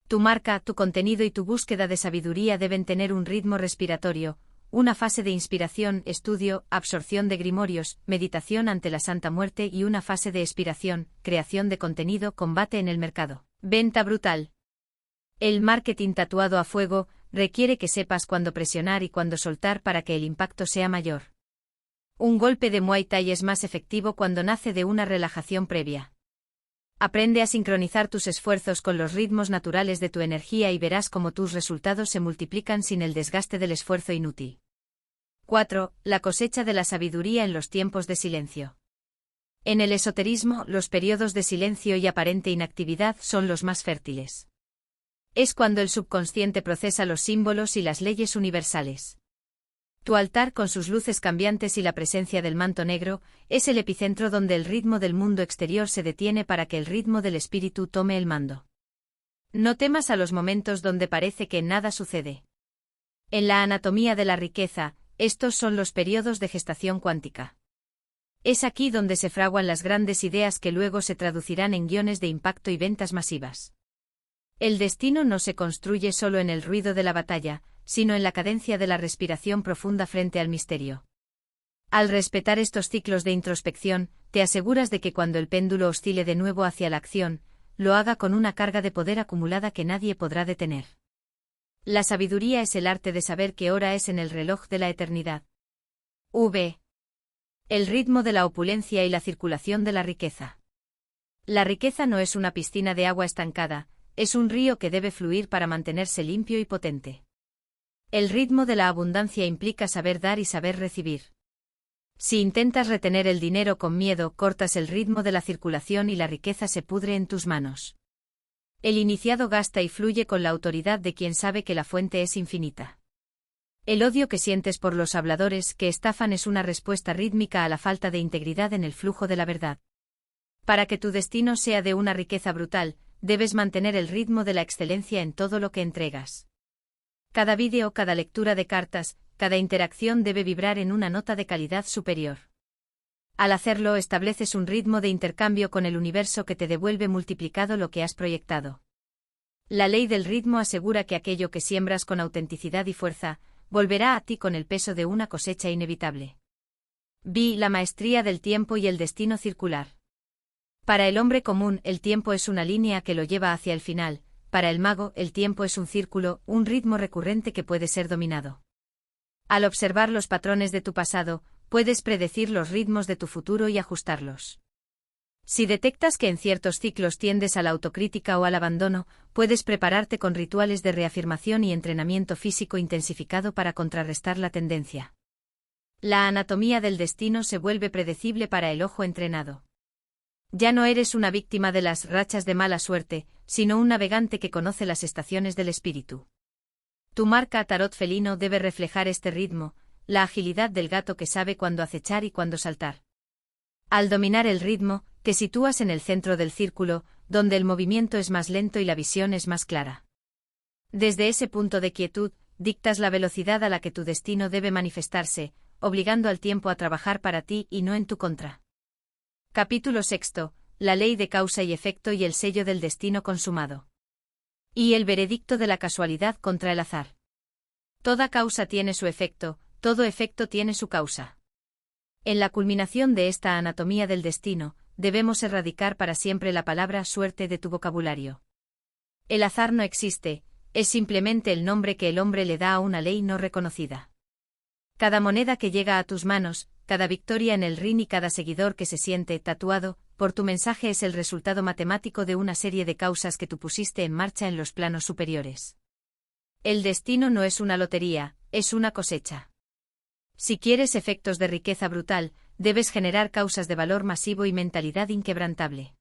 Tu marca, tu contenido y tu búsqueda de sabiduría deben tener un ritmo respiratorio, una fase de inspiración, estudio, absorción de grimorios, meditación ante la Santa Muerte y una fase de expiración, creación de contenido, combate en el mercado. Venta brutal. El marketing tatuado a fuego requiere que sepas cuándo presionar y cuándo soltar para que el impacto sea mayor. Un golpe de Muay Thai es más efectivo cuando nace de una relajación previa. Aprende a sincronizar tus esfuerzos con los ritmos naturales de tu energía y verás cómo tus resultados se multiplican sin el desgaste del esfuerzo inútil. 4. La cosecha de la sabiduría en los tiempos de silencio. En el esoterismo, los periodos de silencio y aparente inactividad son los más fértiles. Es cuando el subconsciente procesa los símbolos y las leyes universales. Tu altar con sus luces cambiantes y la presencia del manto negro, es el epicentro donde el ritmo del mundo exterior se detiene para que el ritmo del espíritu tome el mando. No temas a los momentos donde parece que nada sucede. En la anatomía de la riqueza, estos son los periodos de gestación cuántica. Es aquí donde se fraguan las grandes ideas que luego se traducirán en guiones de impacto y ventas masivas. El destino no se construye solo en el ruido de la batalla, sino en la cadencia de la respiración profunda frente al misterio. Al respetar estos ciclos de introspección, te aseguras de que cuando el péndulo oscile de nuevo hacia la acción, lo haga con una carga de poder acumulada que nadie podrá detener. La sabiduría es el arte de saber qué hora es en el reloj de la eternidad. El ritmo de la opulencia y la circulación de la riqueza. La riqueza no es una piscina de agua estancada, es un río que debe fluir para mantenerse limpio y potente. El ritmo de la abundancia implica saber dar y saber recibir. Si intentas retener el dinero con miedo, cortas el ritmo de la circulación y la riqueza se pudre en tus manos. El iniciado gasta y fluye con la autoridad de quien sabe que la fuente es infinita. El odio que sientes por los habladores que estafan es una respuesta rítmica a la falta de integridad en el flujo de la verdad. Para que tu destino sea de una riqueza brutal, debes mantener el ritmo de la excelencia en todo lo que entregas. Cada vídeo, cada lectura de cartas, cada interacción debe vibrar en una nota de calidad superior. Al hacerlo, estableces un ritmo de intercambio con el universo que te devuelve multiplicado lo que has proyectado. La ley del ritmo asegura que aquello que siembras con autenticidad y fuerza, volverá a ti con el peso de una cosecha inevitable. La maestría del tiempo y el destino circular. Para el hombre común, el tiempo es una línea que lo lleva hacia el final. Para el mago, el tiempo es un círculo, un ritmo recurrente que puede ser dominado. Al observar los patrones de tu pasado, puedes predecir los ritmos de tu futuro y ajustarlos. Si detectas que en ciertos ciclos tiendes a la autocrítica o al abandono, puedes prepararte con rituales de reafirmación y entrenamiento físico intensificado para contrarrestar la tendencia. La anatomía del destino se vuelve predecible para el ojo entrenado. Ya no eres una víctima de las rachas de mala suerte, sino un navegante que conoce las estaciones del espíritu. Tu marca tarot felino debe reflejar este ritmo, la agilidad del gato que sabe cuándo acechar y cuándo saltar. Al dominar el ritmo, te sitúas en el centro del círculo, donde el movimiento es más lento y la visión es más clara. Desde ese punto de quietud, dictas la velocidad a la que tu destino debe manifestarse, obligando al tiempo a trabajar para ti y no en tu contra. Capítulo 6. La ley de causa y efecto y el sello del destino consumado. Y el veredicto de la casualidad contra el azar. Toda causa tiene su efecto, todo efecto tiene su causa. En la culminación de esta anatomía del destino, debemos erradicar para siempre la palabra suerte de tu vocabulario. El azar no existe, es simplemente el nombre que el hombre le da a una ley no reconocida. Cada moneda que llega a tus manos, cada victoria en el ring y cada seguidor que se siente tatuado por tu mensaje es el resultado matemático de una serie de causas que tú pusiste en marcha en los planos superiores. El destino no es una lotería, es una cosecha. Si quieres efectos de riqueza brutal, debes generar causas de valor masivo y mentalidad inquebrantable.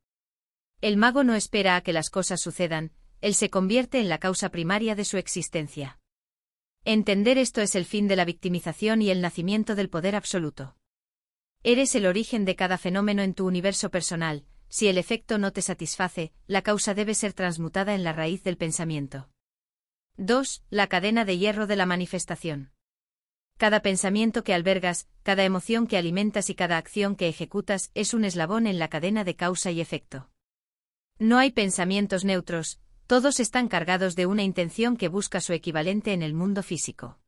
El mago no espera a que las cosas sucedan, él se convierte en la causa primaria de su existencia. Entender esto es el fin de la victimización y el nacimiento del poder absoluto. Eres el origen de cada fenómeno en tu universo personal, si el efecto no te satisface, la causa debe ser transmutada en la raíz del pensamiento. 2. La cadena de hierro de la manifestación. Cada pensamiento que albergas, cada emoción que alimentas y cada acción que ejecutas es un eslabón en la cadena de causa y efecto. No hay pensamientos neutros, todos están cargados de una intención que busca su equivalente en el mundo físico.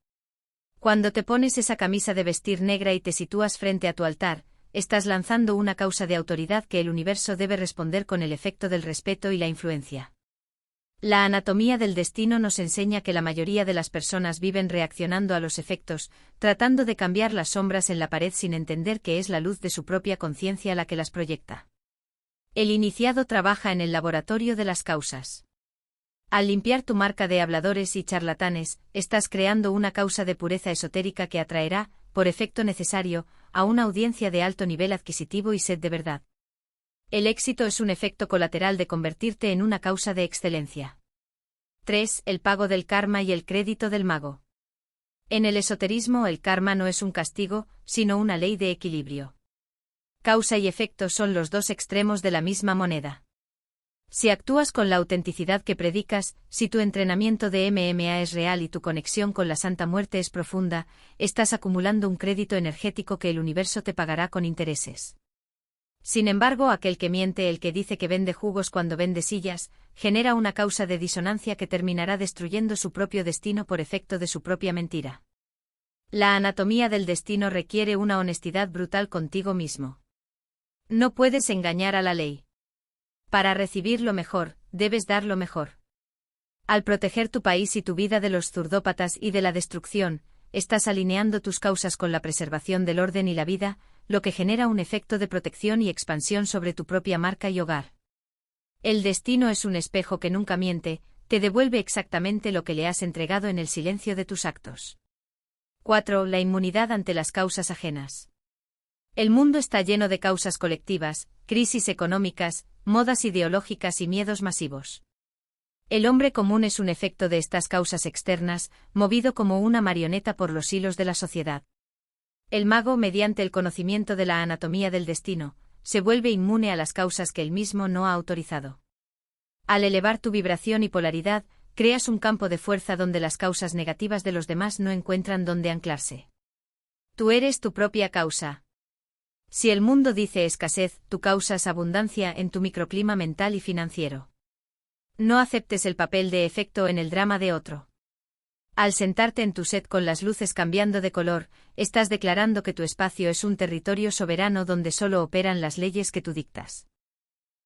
Cuando te pones esa camisa de vestir negra y te sitúas frente a tu altar, estás lanzando una causa de autoridad que el universo debe responder con el efecto del respeto y la influencia. La anatomía del destino nos enseña que la mayoría de las personas viven reaccionando a los efectos, tratando de cambiar las sombras en la pared sin entender que es la luz de su propia conciencia la que las proyecta. El iniciado trabaja en el laboratorio de las causas. Al limpiar tu marca de habladores y charlatanes, estás creando una causa de pureza esotérica que atraerá, por efecto necesario, a una audiencia de alto nivel adquisitivo y sed de verdad. El éxito es un efecto colateral de convertirte en una causa de excelencia. 3. El pago del karma y el crédito del mago. En el esoterismo el karma no es un castigo, sino una ley de equilibrio. Causa y efecto son los dos extremos de la misma moneda. Si actúas con la autenticidad que predicas, si tu entrenamiento de MMA es real y tu conexión con la Santa Muerte es profunda, estás acumulando un crédito energético que el universo te pagará con intereses. Sin embargo, aquel que miente, el que dice que vende jugos cuando vende sillas, genera una causa de disonancia que terminará destruyendo su propio destino por efecto de su propia mentira. La anatomía del destino requiere una honestidad brutal contigo mismo. No puedes engañar a la ley. Para recibir lo mejor, debes dar lo mejor. Al proteger tu país y tu vida de los zurdópatas y de la destrucción, estás alineando tus causas con la preservación del orden y la vida, lo que genera un efecto de protección y expansión sobre tu propia marca y hogar. El destino es un espejo que nunca miente, te devuelve exactamente lo que le has entregado en el silencio de tus actos. 4. La inmunidad ante las causas ajenas. El mundo está lleno de causas colectivas, crisis económicas, modas ideológicas y miedos masivos. El hombre común es un efecto de estas causas externas, movido como una marioneta por los hilos de la sociedad. El mago, mediante el conocimiento de la anatomía del destino, se vuelve inmune a las causas que él mismo no ha autorizado. Al elevar tu vibración y polaridad, creas un campo de fuerza donde las causas negativas de los demás no encuentran dónde anclarse. Tú eres tu propia causa. Si el mundo dice escasez, tú causas abundancia en tu microclima mental y financiero. No aceptes el papel de efecto en el drama de otro. Al sentarte en tu set con las luces cambiando de color, estás declarando que tu espacio es un territorio soberano donde solo operan las leyes que tú dictas.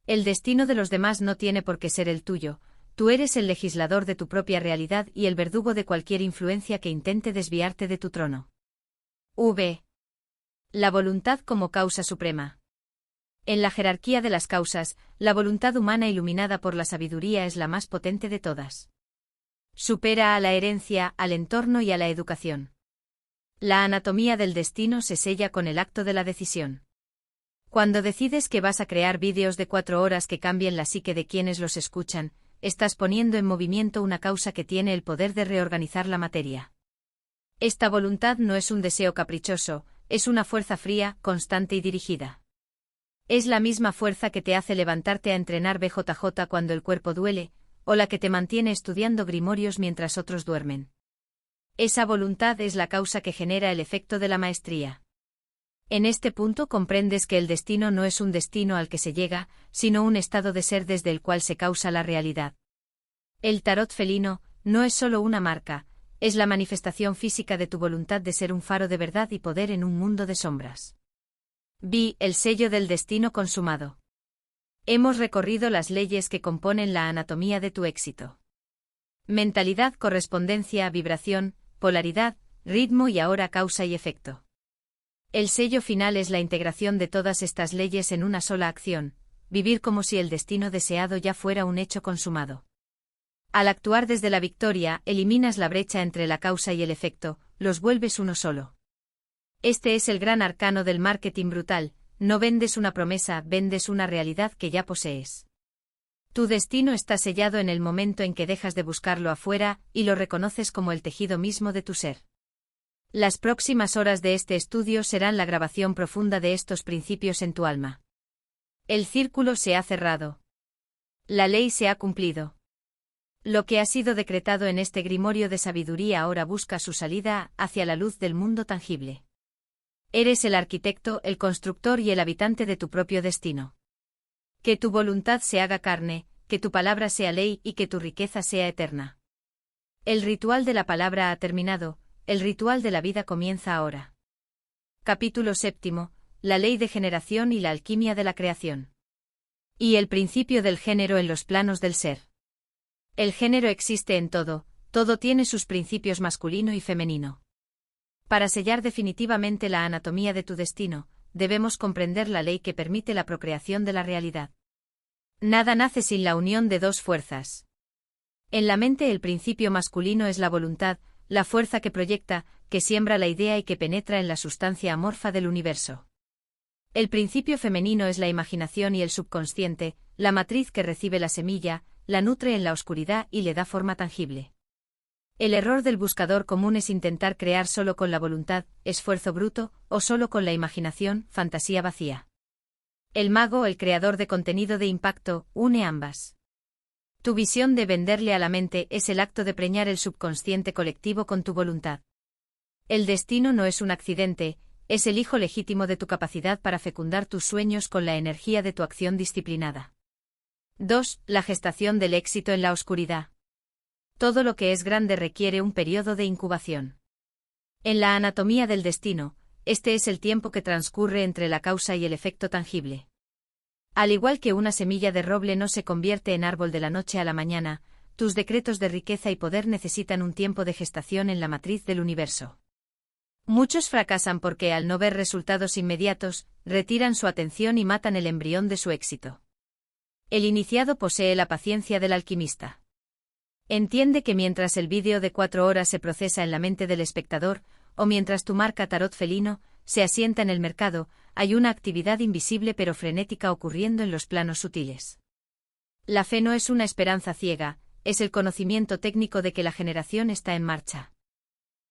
El destino de los demás no tiene por qué ser el tuyo, tú eres el legislador de tu propia realidad y el verdugo de cualquier influencia que intente desviarte de tu trono. La voluntad como causa suprema. En la jerarquía de las causas, la voluntad humana iluminada por la sabiduría es la más potente de todas. Supera a la herencia, al entorno y a la educación. La anatomía del destino se sella con el acto de la decisión. Cuando decides que vas a crear vídeos de 4 horas que cambien la psique de quienes los escuchan, estás poniendo en movimiento una causa que tiene el poder de reorganizar la materia. Esta voluntad no es un deseo caprichoso, es una fuerza fría, constante y dirigida. Es la misma fuerza que te hace levantarte a entrenar BJJ cuando el cuerpo duele, o la que te mantiene estudiando grimorios mientras otros duermen. Esa voluntad es la causa que genera el efecto de la maestría. En este punto comprendes que el destino no es un destino al que se llega, sino un estado de ser desde el cual se causa la realidad. El tarot felino no es solo una marca, es la manifestación física de tu voluntad de ser un faro de verdad y poder en un mundo de sombras. Vi el sello del destino consumado. Hemos recorrido las leyes que componen la anatomía de tu éxito. Mentalidad, correspondencia, vibración, polaridad, ritmo y ahora causa y efecto. El sello final es la integración de todas estas leyes en una sola acción, vivir como si el destino deseado ya fuera un hecho consumado. Al actuar desde la victoria, eliminas la brecha entre la causa y el efecto, los vuelves uno solo. Este es el gran arcano del marketing brutal, no vendes una promesa, vendes una realidad que ya posees. Tu destino está sellado en el momento en que dejas de buscarlo afuera y lo reconoces como el tejido mismo de tu ser. Las próximas horas de este estudio serán la grabación profunda de estos principios en tu alma. El círculo se ha cerrado. La ley se ha cumplido. Lo que ha sido decretado en este grimorio de sabiduría ahora busca su salida hacia la luz del mundo tangible. Eres el arquitecto, el constructor y el habitante de tu propio destino. Que tu voluntad se haga carne, que tu palabra sea ley y que tu riqueza sea eterna. El ritual de la palabra ha terminado. El ritual de la vida comienza ahora. Capítulo 7. La ley de generación y la alquimia de la creación. Y el principio del género en los planos del ser. El género existe en todo, todo tiene sus principios masculino y femenino. Para sellar definitivamente la anatomía de tu destino, debemos comprender la ley que permite la procreación de la realidad. Nada nace sin la unión de dos fuerzas. En la mente el principio masculino es la voluntad, la fuerza que proyecta, que siembra la idea y que penetra en la sustancia amorfa del universo. El principio femenino es la imaginación y el subconsciente, la matriz que recibe la semilla, la nutre en la oscuridad y le da forma tangible. El error del buscador común es intentar crear solo con la voluntad, esfuerzo bruto, o solo con la imaginación, fantasía vacía. El mago, el creador de contenido de impacto, une ambas. Tu visión de venderle a la mente es el acto de preñar el subconsciente colectivo con tu voluntad. El destino no es un accidente, es el hijo legítimo de tu capacidad para fecundar tus sueños con la energía de tu acción disciplinada. 2. La gestación del éxito en la oscuridad. Todo lo que es grande requiere un periodo de incubación. En la anatomía del destino, este es el tiempo que transcurre entre la causa y el efecto tangible. Al igual que una semilla de roble no se convierte en árbol de la noche a la mañana, tus decretos de riqueza y poder necesitan un tiempo de gestación en la matriz del universo. Muchos fracasan porque, al no ver resultados inmediatos, retiran su atención y matan el embrión de su éxito. El iniciado posee la paciencia del alquimista. Entiende que mientras el vídeo de 4 horas se procesa en la mente del espectador, o mientras tu marca tarot felino se asienta en el mercado, hay una actividad invisible pero frenética ocurriendo en los planos sutiles. La fe no es una esperanza ciega, es el conocimiento técnico de que la generación está en marcha.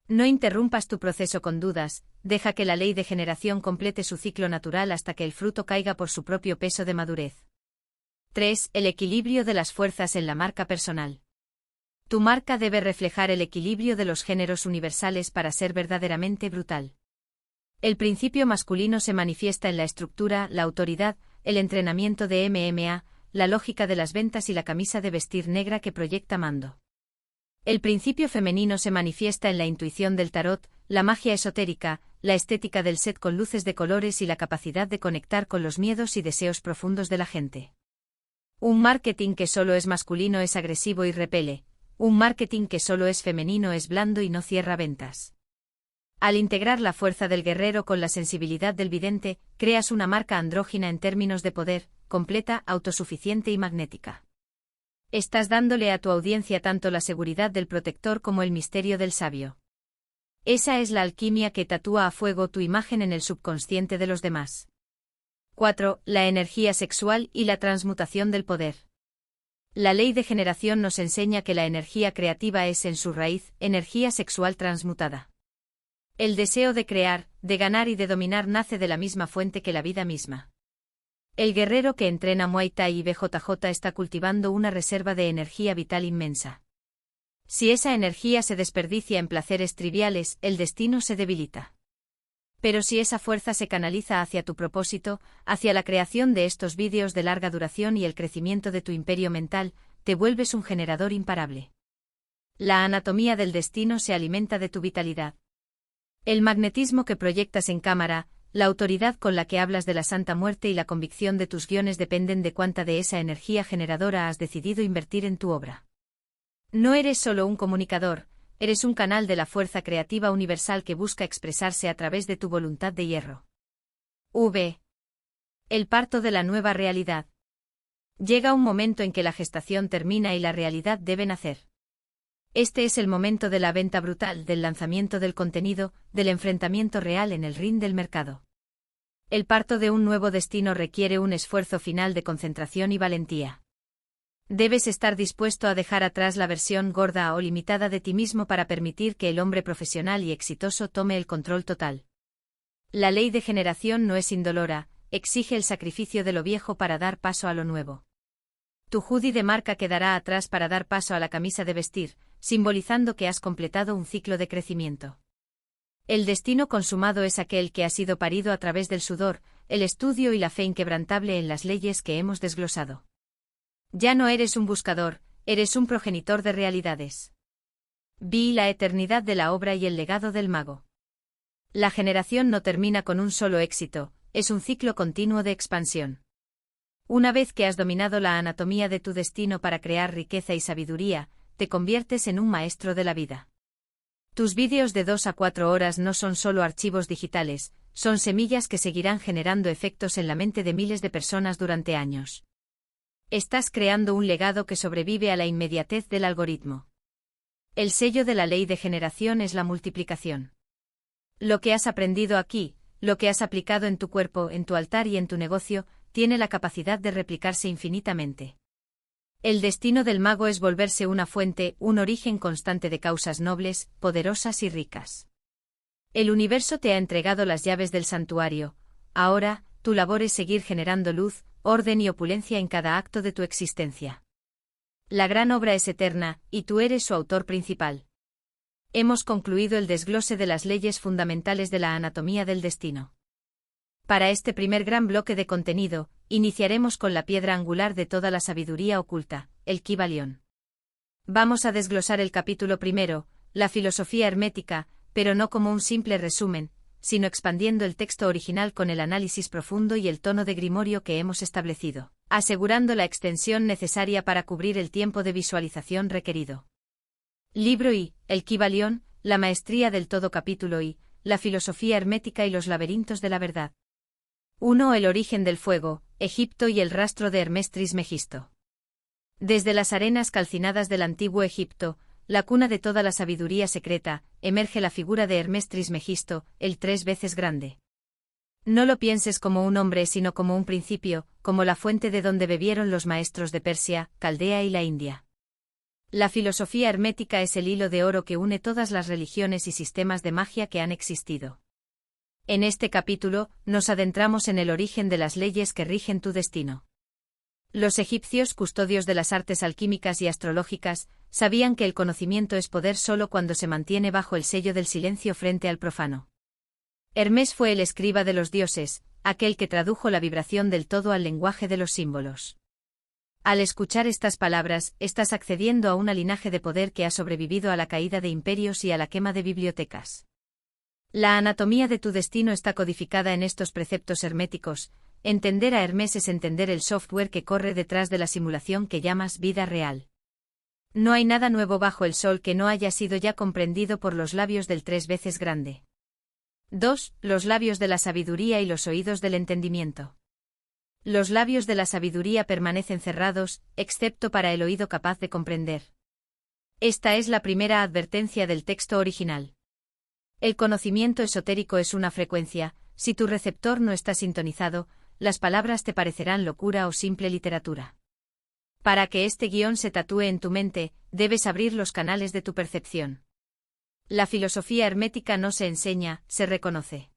No interrumpas tu proceso con dudas, deja que la ley de generación complete su ciclo natural hasta que el fruto caiga por su propio peso de madurez. 3. El equilibrio de las fuerzas en la marca personal. Tu marca debe reflejar el equilibrio de los géneros universales para ser verdaderamente brutal. El principio masculino se manifiesta en la estructura, la autoridad, el entrenamiento de MMA, la lógica de las ventas y la camisa de vestir negra que proyecta mando. El principio femenino se manifiesta en la intuición del tarot, la magia esotérica, la estética del set con luces de colores y la capacidad de conectar con los miedos y deseos profundos de la gente. Un marketing que solo es masculino es agresivo y repele. Un marketing que solo es femenino es blando y no cierra ventas. Al integrar la fuerza del guerrero con la sensibilidad del vidente, creas una marca andrógina en términos de poder, completa, autosuficiente y magnética. Estás dándole a tu audiencia tanto la seguridad del protector como el misterio del sabio. Esa es la alquimia que tatúa a fuego tu imagen en el subconsciente de los demás. 4. La energía sexual y la transmutación del poder. La ley de generación nos enseña que la energía creativa es en su raíz, energía sexual transmutada. El deseo de crear, de ganar y de dominar nace de la misma fuente que la vida misma. El guerrero que entrena Muay Thai y BJJ está cultivando una reserva de energía vital inmensa. Si esa energía se desperdicia en placeres triviales, el destino se debilita. Pero si esa fuerza se canaliza hacia tu propósito, hacia la creación de estos vídeos de larga duración y el crecimiento de tu imperio mental, te vuelves un generador imparable. La anatomía del destino se alimenta de tu vitalidad. El magnetismo que proyectas en cámara, la autoridad con la que hablas de la Santa Muerte y la convicción de tus guiones dependen de cuánta de esa energía generadora has decidido invertir en tu obra. No eres solo un comunicador, eres un canal de la fuerza creativa universal que busca expresarse a través de tu voluntad de hierro. El parto de la nueva realidad. Llega un momento en que la gestación termina y la realidad debe nacer. Este es el momento de la venta brutal, del lanzamiento del contenido, del enfrentamiento real en el ring del mercado. El parto de un nuevo destino requiere un esfuerzo final de concentración y valentía. Debes estar dispuesto a dejar atrás la versión gorda o limitada de ti mismo para permitir que el hombre profesional y exitoso tome el control total. La ley de generación no es indolora, exige el sacrificio de lo viejo para dar paso a lo nuevo. Tu hoodie de marca quedará atrás para dar paso a la camisa de vestir, simbolizando que has completado un ciclo de crecimiento. El destino consumado es aquel que ha sido parido a través del sudor, el estudio y la fe inquebrantable en las leyes que hemos desglosado. Ya no eres un buscador, eres un progenitor de realidades. Vi la eternidad de la obra y el legado del mago. La generación no termina con un solo éxito, es un ciclo continuo de expansión. Una vez que has dominado la anatomía de tu destino para crear riqueza y sabiduría, te conviertes en un maestro de la vida. Tus vídeos de 2 a 4 horas no son solo archivos digitales, son semillas que seguirán generando efectos en la mente de miles de personas durante años. Estás creando un legado que sobrevive a la inmediatez del algoritmo. El sello de la ley de generación es la multiplicación. Lo que has aprendido aquí, lo que has aplicado en tu cuerpo, en tu altar y en tu negocio, tiene la capacidad de replicarse infinitamente. El destino del mago es volverse una fuente, un origen constante de causas nobles, poderosas y ricas. El universo te ha entregado las llaves del santuario. Ahora, tu labor es seguir generando luz, orden y opulencia en cada acto de tu existencia. La gran obra es eterna, y tú eres su autor principal. Hemos concluido el desglose de las leyes fundamentales de la anatomía del destino. Para este primer gran bloque de contenido, iniciaremos con la piedra angular de toda la sabiduría oculta, el Kybalión. Vamos a desglosar el capítulo primero, la filosofía hermética, pero no como un simple resumen, sino expandiendo el texto original con el análisis profundo y el tono de grimorio que hemos establecido, asegurando la extensión necesaria para cubrir el tiempo de visualización requerido. Libro I, el Kybalión, la maestría del todo. Capítulo I, la filosofía hermética y los laberintos de la verdad. 1. El origen del fuego, Egipto y el rastro de Hermes Trismegisto. Desde las arenas calcinadas del antiguo Egipto, la cuna de toda la sabiduría secreta, emerge la figura de Hermes Trismegisto, el 3 veces grande. No lo pienses como un hombre sino como un principio, como la fuente de donde bebieron los maestros de Persia, Caldea y la India. La filosofía hermética es el hilo de oro que une todas las religiones y sistemas de magia que han existido. En este capítulo, nos adentramos en el origen de las leyes que rigen tu destino. Los egipcios, custodios de las artes alquímicas y astrológicas, sabían que el conocimiento es poder solo cuando se mantiene bajo el sello del silencio frente al profano. Hermes fue el escriba de los dioses, aquel que tradujo la vibración del todo al lenguaje de los símbolos. Al escuchar estas palabras, estás accediendo a un linaje de poder que ha sobrevivido a la caída de imperios y a la quema de bibliotecas. La anatomía de tu destino está codificada en estos preceptos herméticos. Entender a Hermes es entender el software que corre detrás de la simulación que llamas vida real. No hay nada nuevo bajo el sol que no haya sido ya comprendido por los labios del 3 veces grande. 2. Los labios de la sabiduría y los oídos del entendimiento. Los labios de la sabiduría permanecen cerrados, excepto para el oído capaz de comprender. Esta es la primera advertencia del texto original. El conocimiento esotérico es una frecuencia. Si tu receptor no está sintonizado, las palabras te parecerán locura o simple literatura. Para que este guión se tatúe en tu mente, debes abrir los canales de tu percepción. La filosofía hermética no se enseña, se reconoce.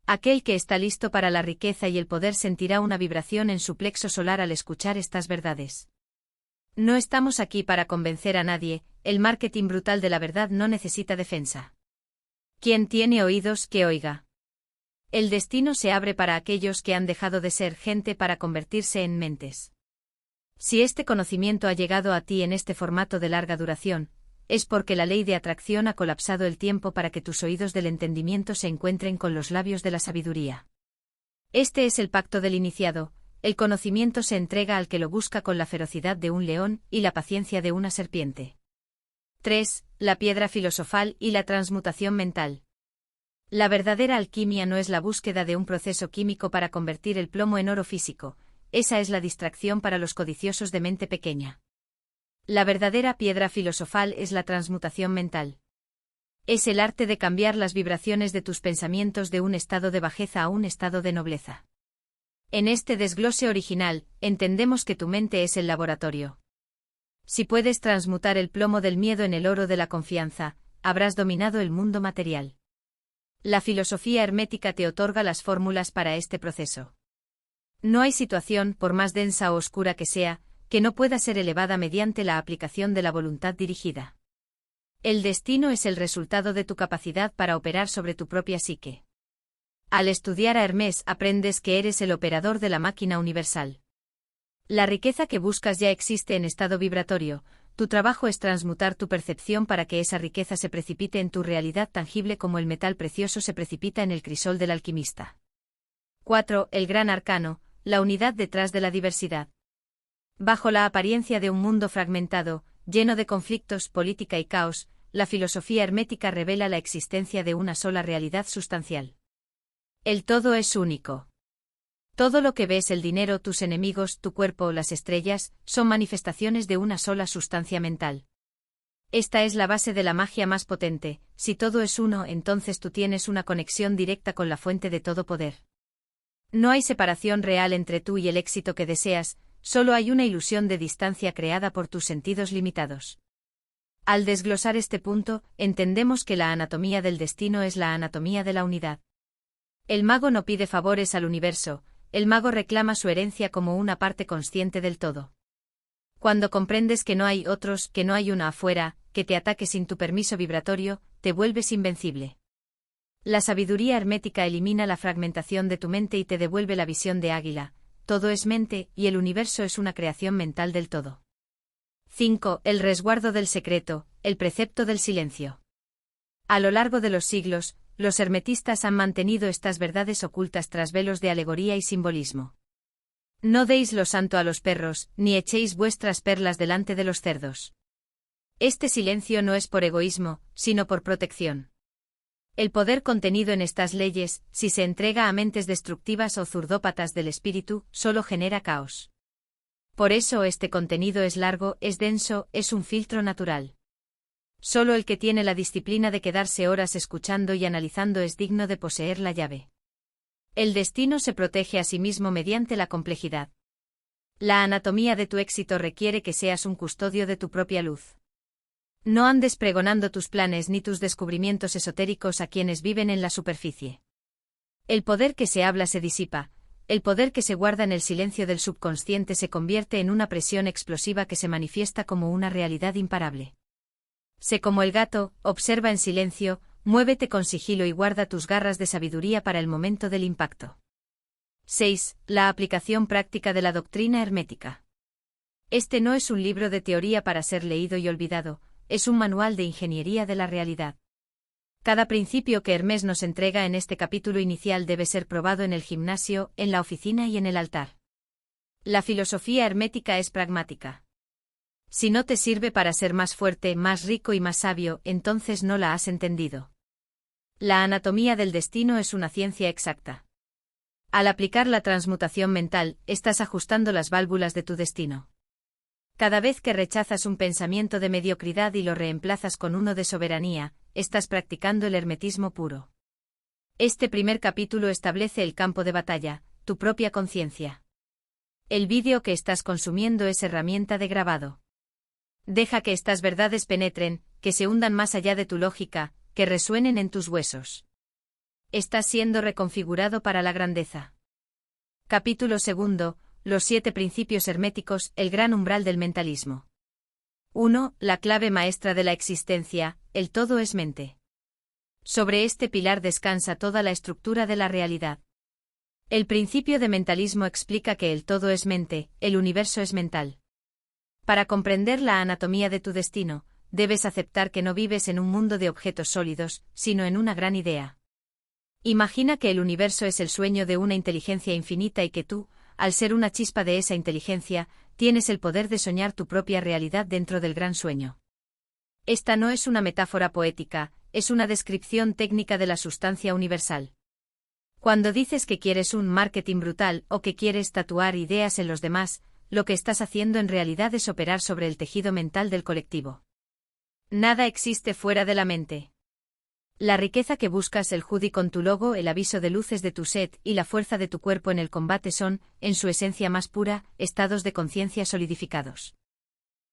Aquel que está listo para la riqueza y el poder sentirá una vibración en su plexo solar al escuchar estas verdades. No estamos aquí para convencer a nadie, el marketing brutal de la verdad no necesita defensa. Quien tiene oídos, que oiga. El destino se abre para aquellos que han dejado de ser gente para convertirse en mentes. Si este conocimiento ha llegado a ti en este formato de larga duración, es porque la ley de atracción ha colapsado el tiempo para que tus oídos del entendimiento se encuentren con los labios de la sabiduría. Este es el pacto del iniciado, el conocimiento se entrega al que lo busca con la ferocidad de un león y la paciencia de una serpiente. 3. La piedra filosofal y la transmutación mental. La verdadera alquimia no es la búsqueda de un proceso químico para convertir el plomo en oro físico, esa es la distracción para los codiciosos de mente pequeña. La verdadera piedra filosofal es la transmutación mental. Es el arte de cambiar las vibraciones de tus pensamientos de un estado de bajeza a un estado de nobleza. En este desglose original, entendemos que tu mente es el laboratorio. Si puedes transmutar el plomo del miedo en el oro de la confianza, habrás dominado el mundo material. La filosofía hermética te otorga las fórmulas para este proceso. No hay situación, por más densa o oscura que sea, que no pueda ser elevada mediante la aplicación de la voluntad dirigida. El destino es el resultado de tu capacidad para operar sobre tu propia psique. Al estudiar a Hermés aprendes que eres el operador de la máquina universal. La riqueza que buscas ya existe en estado vibratorio, tu trabajo es transmutar tu percepción para que esa riqueza se precipite en tu realidad tangible como el metal precioso se precipita en el crisol del alquimista. 4. El gran arcano, la unidad detrás de la diversidad. Bajo la apariencia de un mundo fragmentado, lleno de conflictos, política y caos, la filosofía hermética revela la existencia de una sola realidad sustancial. El todo es único. Todo lo que ves, el dinero, tus enemigos, tu cuerpo, las estrellas, son manifestaciones de una sola sustancia mental. Esta es la base de la magia más potente. Si todo es uno, entonces tú tienes una conexión directa con la fuente de todo poder. No hay separación real entre tú y el éxito que deseas, solo hay una ilusión de distancia creada por tus sentidos limitados. Al desglosar este punto, entendemos que la anatomía del destino es la anatomía de la unidad. El mago no pide favores al universo, el mago reclama su herencia como una parte consciente del todo. Cuando comprendes que no hay otros, que no hay una afuera, que te ataque sin tu permiso vibratorio, te vuelves invencible. La sabiduría hermética elimina la fragmentación de tu mente y te devuelve la visión de águila. Todo es mente, y el universo es una creación mental del todo. 5. El resguardo del secreto, el precepto del silencio. A lo largo de los siglos, los hermetistas han mantenido estas verdades ocultas tras velos de alegoría y simbolismo. No deis lo santo a los perros, ni echéis vuestras perlas delante de los cerdos. Este silencio no es por egoísmo, sino por protección. El poder contenido en estas leyes, si se entrega a mentes destructivas o zurdópatas del espíritu, solo genera caos. Por eso este contenido es largo, es denso, es un filtro natural. Solo el que tiene la disciplina de quedarse horas escuchando y analizando es digno de poseer la llave. El destino se protege a sí mismo mediante la complejidad. La anatomía de tu éxito requiere que seas un custodio de tu propia luz. No andes pregonando tus planes ni tus descubrimientos esotéricos a quienes viven en la superficie. El poder que se habla se disipa, el poder que se guarda en el silencio del subconsciente se convierte en una presión explosiva que se manifiesta como una realidad imparable. Sé como el gato, observa en silencio, muévete con sigilo y guarda tus garras de sabiduría para el momento del impacto. 6. La aplicación práctica de la doctrina hermética. Este no es un libro de teoría para ser leído y olvidado, es un manual de ingeniería de la realidad. Cada principio que Hermés nos entrega en este capítulo inicial debe ser probado en el gimnasio, en la oficina y en el altar. La filosofía hermética es pragmática. Si no te sirve para ser más fuerte, más rico y más sabio, entonces no la has entendido. La anatomía del destino es una ciencia exacta. Al aplicar la transmutación mental, estás ajustando las válvulas de tu destino. Cada vez que rechazas un pensamiento de mediocridad y lo reemplazas con uno de soberanía, estás practicando el hermetismo puro. Este primer capítulo establece el campo de batalla, tu propia conciencia. El vídeo que estás consumiendo es herramienta de grabado. Deja que estas verdades penetren, que se hundan más allá de tu lógica, que resuenen en tus huesos. Estás siendo reconfigurado para la grandeza. Capítulo 2. Los 7 principios herméticos, el gran umbral del mentalismo. 1. La clave maestra de la existencia, el todo es mente. Sobre este pilar descansa toda la estructura de la realidad. El principio de mentalismo explica que el todo es mente, el universo es mental. Para comprender la anatomía de tu destino, debes aceptar que no vives en un mundo de objetos sólidos, sino en una gran idea. Imagina que el universo es el sueño de una inteligencia infinita y que tú, al ser una chispa de esa inteligencia, tienes el poder de soñar tu propia realidad dentro del gran sueño. Esta no es una metáfora poética, es una descripción técnica de la sustancia universal. Cuando dices que quieres un marketing brutal o que quieres tatuar ideas en los demás, lo que estás haciendo en realidad es operar sobre el tejido mental del colectivo. Nada existe fuera de la mente. La riqueza que buscas, el hoodie con tu logo, el aviso de luces de tu set y la fuerza de tu cuerpo en el combate son, en su esencia más pura, estados de conciencia solidificados.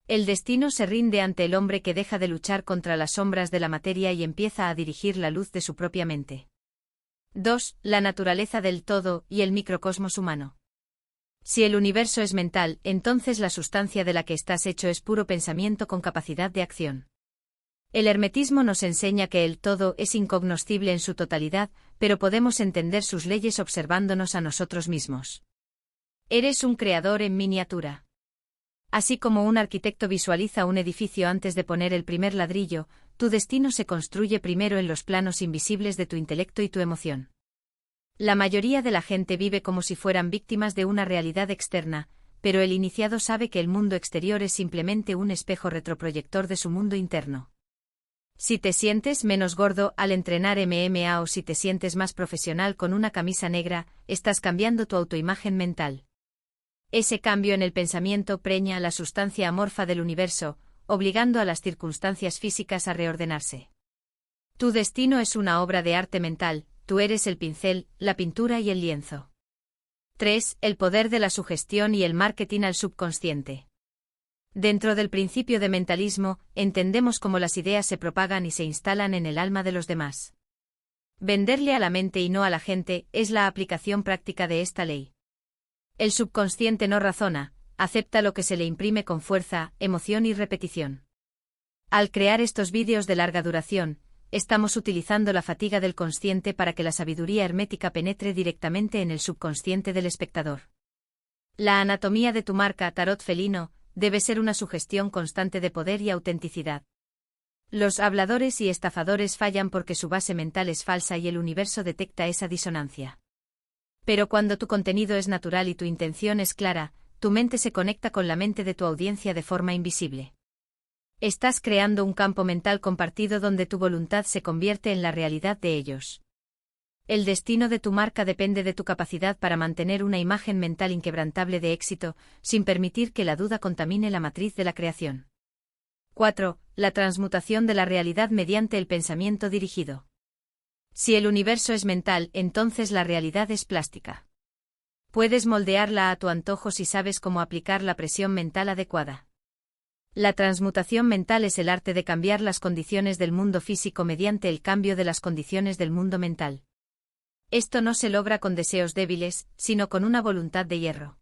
El destino se rinde ante el hombre que deja de luchar contra las sombras de la materia y empieza a dirigir la luz de su propia mente. 2. La naturaleza del todo y el microcosmos humano. Si el universo es mental, entonces la sustancia de la que estás hecho es puro pensamiento con capacidad de acción. El hermetismo nos enseña que el todo es incognoscible en su totalidad, pero podemos entender sus leyes observándonos a nosotros mismos. Eres un creador en miniatura. Así como un arquitecto visualiza un edificio antes de poner el primer ladrillo, tu destino se construye primero en los planos invisibles de tu intelecto y tu emoción. La mayoría de la gente vive como si fueran víctimas de una realidad externa, pero el iniciado sabe que el mundo exterior es simplemente un espejo retroproyector de su mundo interno. Si te sientes menos gordo al entrenar MMA o si te sientes más profesional con una camisa negra, estás cambiando tu autoimagen mental. Ese cambio en el pensamiento preña la sustancia amorfa del universo, obligando a las circunstancias físicas a reordenarse. Tu destino es una obra de arte mental, tú eres el pincel, la pintura y el lienzo. 3. El poder de la sugestión y el marketing al subconsciente. Dentro del principio de mentalismo, entendemos cómo las ideas se propagan y se instalan en el alma de los demás. Venderle a la mente y no a la gente es la aplicación práctica de esta ley. El subconsciente no razona, acepta lo que se le imprime con fuerza, emoción y repetición. Al crear estos vídeos de larga duración, estamos utilizando la fatiga del consciente para que la sabiduría hermética penetre directamente en el subconsciente del espectador. La anatomía de tu marca tarot felino debe ser una sugestión constante de poder y autenticidad. Los habladores y estafadores fallan porque su base mental es falsa y el universo detecta esa disonancia. Pero cuando tu contenido es natural y tu intención es clara, tu mente se conecta con la mente de tu audiencia de forma invisible. Estás creando un campo mental compartido donde tu voluntad se convierte en la realidad de ellos. El destino de tu marca depende de tu capacidad para mantener una imagen mental inquebrantable de éxito, sin permitir que la duda contamine la matriz de la creación. 4. La transmutación de la realidad mediante el pensamiento dirigido. Si el universo es mental, entonces la realidad es plástica. Puedes moldearla a tu antojo si sabes cómo aplicar la presión mental adecuada. La transmutación mental es el arte de cambiar las condiciones del mundo físico mediante el cambio de las condiciones del mundo mental. Esto no se logra con deseos débiles, sino con una voluntad de hierro.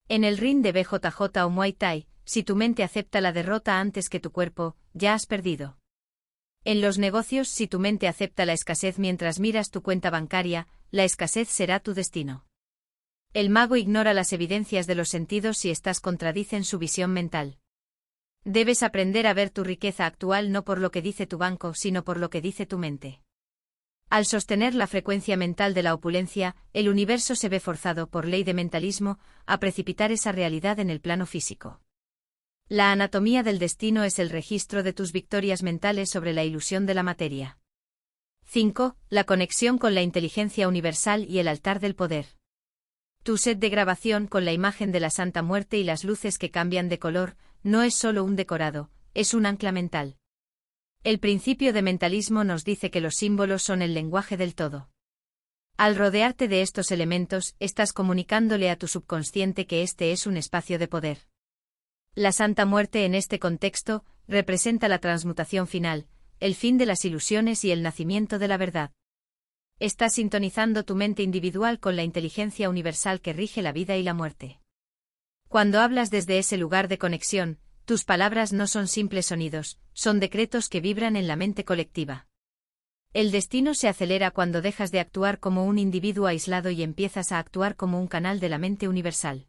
En el ring de BJJ o Muay Thai, si tu mente acepta la derrota antes que tu cuerpo, ya has perdido. En los negocios, si tu mente acepta la escasez mientras miras tu cuenta bancaria, la escasez será tu destino. El mago ignora las evidencias de los sentidos si éstas contradicen su visión mental. Debes aprender a ver tu riqueza actual no por lo que dice tu banco, sino por lo que dice tu mente. Al sostener la frecuencia mental de la opulencia, el universo se ve forzado, por ley de mentalismo, a precipitar esa realidad en el plano físico. La anatomía del destino es el registro de tus victorias mentales sobre la ilusión de la materia. 5. La conexión con la inteligencia universal y el altar del poder. Tu set de grabación con la imagen de la Santa Muerte y las luces que cambian de color, no es solo un decorado, es un ancla mental. El principio de mentalismo nos dice que los símbolos son el lenguaje del todo. Al rodearte de estos elementos, estás comunicándole a tu subconsciente que este es un espacio de poder. La Santa Muerte en este contexto representa la transmutación final, el fin de las ilusiones y el nacimiento de la verdad. Estás sintonizando tu mente individual con la inteligencia universal que rige la vida y la muerte. Cuando hablas desde ese lugar de conexión, tus palabras no son simples sonidos, son decretos que vibran en la mente colectiva. El destino se acelera cuando dejas de actuar como un individuo aislado y empiezas a actuar como un canal de la mente universal.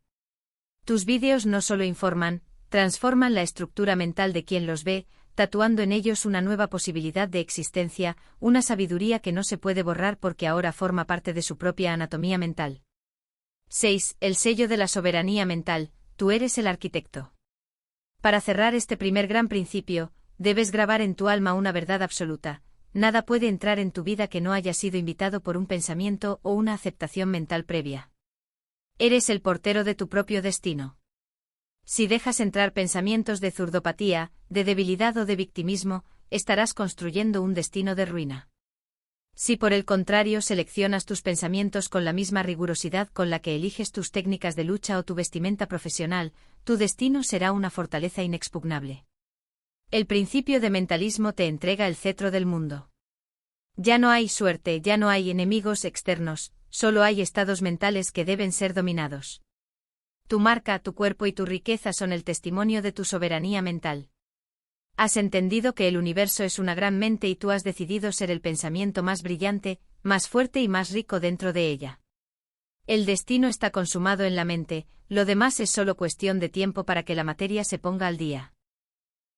Tus vídeos no solo informan, transforman la estructura mental de quien los ve, tatuando en ellos una nueva posibilidad de existencia, una sabiduría que no se puede borrar porque ahora forma parte de su propia anatomía mental. 6. El sello de la soberanía mental, tú eres el arquitecto. Para cerrar este primer gran principio, debes grabar en tu alma una verdad absoluta: nada puede entrar en tu vida que no haya sido invitado por un pensamiento o una aceptación mental previa. Eres el portero de tu propio destino. Si dejas entrar pensamientos de zurdopatía, de debilidad o de victimismo, estarás construyendo un destino de ruina. Si por el contrario seleccionas tus pensamientos con la misma rigurosidad con la que eliges tus técnicas de lucha o tu vestimenta profesional, tu destino será una fortaleza inexpugnable. El principio de mentalismo te entrega el cetro del mundo. Ya no hay suerte, ya no hay enemigos externos, solo hay estados mentales que deben ser dominados. Tu marca, tu cuerpo y tu riqueza son el testimonio de tu soberanía mental. Has entendido que el universo es una gran mente y tú has decidido ser el pensamiento más brillante, más fuerte y más rico dentro de ella. El destino está consumado en la mente, lo demás es solo cuestión de tiempo para que la materia se ponga al día.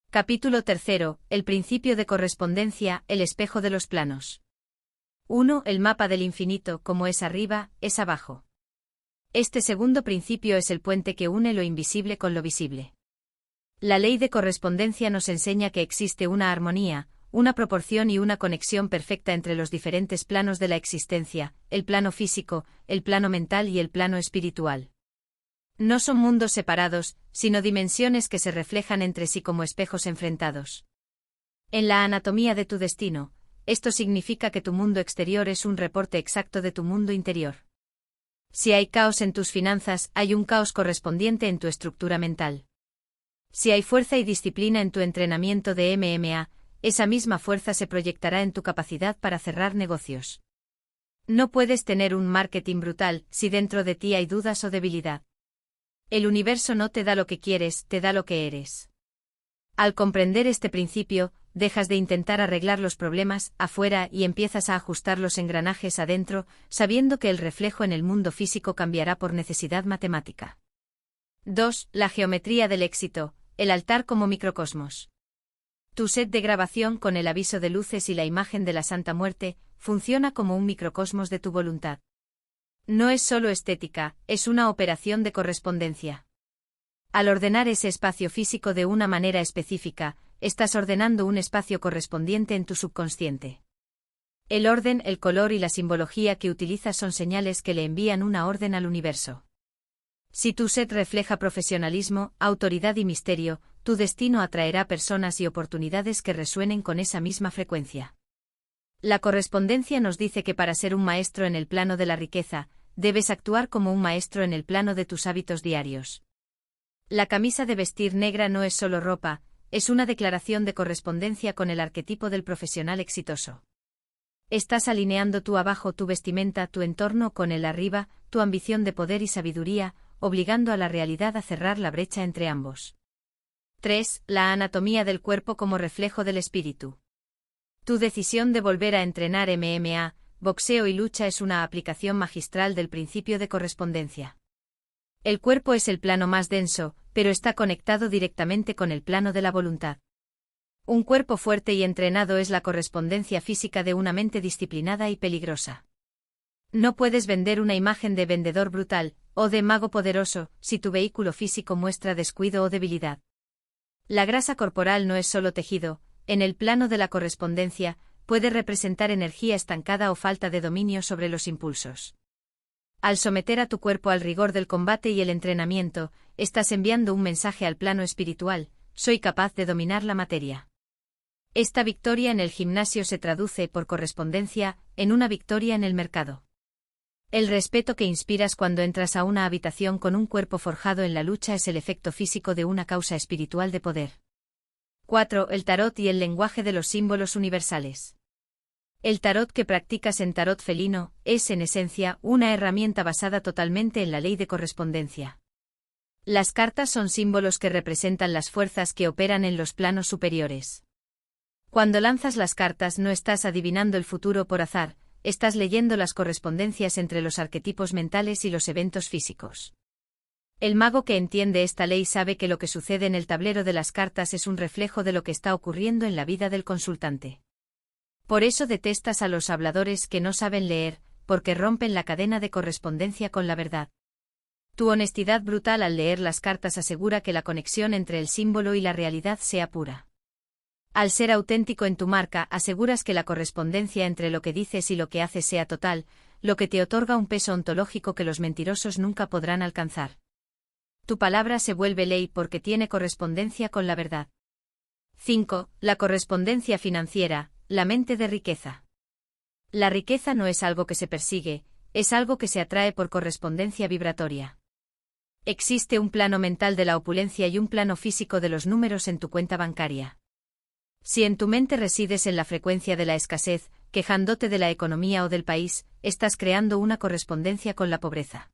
Capítulo 3. El principio de correspondencia, el espejo de los planos. 1. El mapa del infinito, como es arriba, es abajo. Este segundo principio es el puente que une lo invisible con lo visible. La ley de correspondencia nos enseña que existe una armonía, una proporción y una conexión perfecta entre los diferentes planos de la existencia, el plano físico, el plano mental y el plano espiritual. No son mundos separados, sino dimensiones que se reflejan entre sí como espejos enfrentados. En la anatomía de tu destino, esto significa que tu mundo exterior es un reporte exacto de tu mundo interior. Si hay caos en tus finanzas, hay un caos correspondiente en tu estructura mental. Si hay fuerza y disciplina en tu entrenamiento de MMA, esa misma fuerza se proyectará en tu capacidad para cerrar negocios. No puedes tener un marketing brutal si dentro de ti hay dudas o debilidad. El universo no te da lo que quieres, te da lo que eres. Al comprender este principio, dejas de intentar arreglar los problemas afuera y empiezas a ajustar los engranajes adentro, sabiendo que el reflejo en el mundo físico cambiará por necesidad matemática. 2. La geometría del éxito, el altar como microcosmos. Tu set de grabación con el aviso de luces y la imagen de la Santa Muerte funciona como un microcosmos de tu voluntad. No es solo estética, es una operación de correspondencia. Al ordenar ese espacio físico de una manera específica, estás ordenando un espacio correspondiente en tu subconsciente. El orden, el color y la simbología que utilizas son señales que le envían una orden al universo. Si tu set refleja profesionalismo, autoridad y misterio, tu destino atraerá personas y oportunidades que resuenen con esa misma frecuencia. La correspondencia nos dice que para ser un maestro en el plano de la riqueza, debes actuar como un maestro en el plano de tus hábitos diarios. La camisa de vestir negra no es solo ropa, es una declaración de correspondencia con el arquetipo del profesional exitoso. Estás alineando tú abajo tu vestimenta, tu entorno con el arriba, tu ambición de poder y sabiduría, obligando a la realidad a cerrar la brecha entre ambos. 3. La anatomía del cuerpo como reflejo del espíritu. Tu decisión de volver a entrenar MMA, boxeo y lucha es una aplicación magistral del principio de correspondencia. El cuerpo es el plano más denso, pero está conectado directamente con el plano de la voluntad. Un cuerpo fuerte y entrenado es la correspondencia física de una mente disciplinada y peligrosa. No puedes vender una imagen de vendedor brutal, o de mago poderoso, si tu vehículo físico muestra descuido o debilidad. La grasa corporal no es solo tejido, en el plano de la correspondencia, puede representar energía estancada o falta de dominio sobre los impulsos. Al someter a tu cuerpo al rigor del combate y el entrenamiento, estás enviando un mensaje al plano espiritual: soy capaz de dominar la materia. Esta victoria en el gimnasio se traduce, por correspondencia, en una victoria en el mercado. El respeto que inspiras cuando entras a una habitación con un cuerpo forjado en la lucha es el efecto físico de una causa espiritual de poder. 4. El tarot y el lenguaje de los símbolos universales. El tarot que practicas en Tarot Felino es, en esencia, una herramienta basada totalmente en la ley de correspondencia. Las cartas son símbolos que representan las fuerzas que operan en los planos superiores. Cuando lanzas las cartas no estás adivinando el futuro por azar, estás leyendo las correspondencias entre los arquetipos mentales y los eventos físicos. El mago que entiende esta ley sabe que lo que sucede en el tablero de las cartas es un reflejo de lo que está ocurriendo en la vida del consultante. Por eso detestas a los habladores que no saben leer, porque rompen la cadena de correspondencia con la verdad. Tu honestidad brutal al leer las cartas asegura que la conexión entre el símbolo y la realidad sea pura. Al ser auténtico en tu marca, aseguras que la correspondencia entre lo que dices y lo que haces sea total, lo que te otorga un peso ontológico que los mentirosos nunca podrán alcanzar. Tu palabra se vuelve ley porque tiene correspondencia con la verdad. 5. La correspondencia financiera, la mente de riqueza. La riqueza no es algo que se persigue, es algo que se atrae por correspondencia vibratoria. Existe un plano mental de la opulencia y un plano físico de los números en tu cuenta bancaria. Si en tu mente resides en la frecuencia de la escasez, quejándote de la economía o del país, estás creando una correspondencia con la pobreza.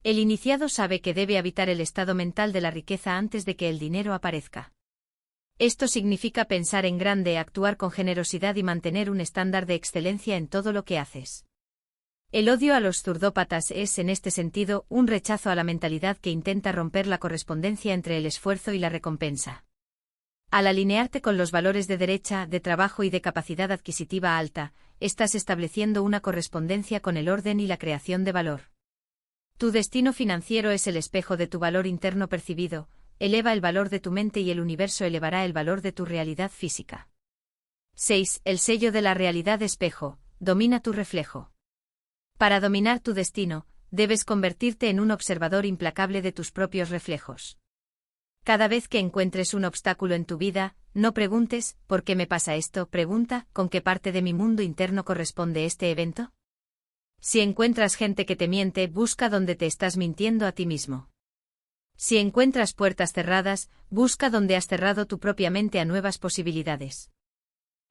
El iniciado sabe que debe habitar el estado mental de la riqueza antes de que el dinero aparezca. Esto significa pensar en grande, actuar con generosidad y mantener un estándar de excelencia en todo lo que haces. El odio a los zurdópatas es, en este sentido, un rechazo a la mentalidad que intenta romper la correspondencia entre el esfuerzo y la recompensa. Al alinearte con los valores de derecha, de trabajo y de capacidad adquisitiva alta, estás estableciendo una correspondencia con el orden y la creación de valor. Tu destino financiero es el espejo de tu valor interno percibido. Eleva el valor de tu mente y el universo elevará el valor de tu realidad física. 6. El sello de la realidad espejo, domina tu reflejo. Para dominar tu destino, debes convertirte en un observador implacable de tus propios reflejos. Cada vez que encuentres un obstáculo en tu vida, no preguntes, ¿por qué me pasa esto? Pregunta, ¿con qué parte de mi mundo interno corresponde este evento? Si encuentras gente que te miente, busca donde te estás mintiendo a ti mismo. Si encuentras puertas cerradas, busca donde has cerrado tu propia mente a nuevas posibilidades.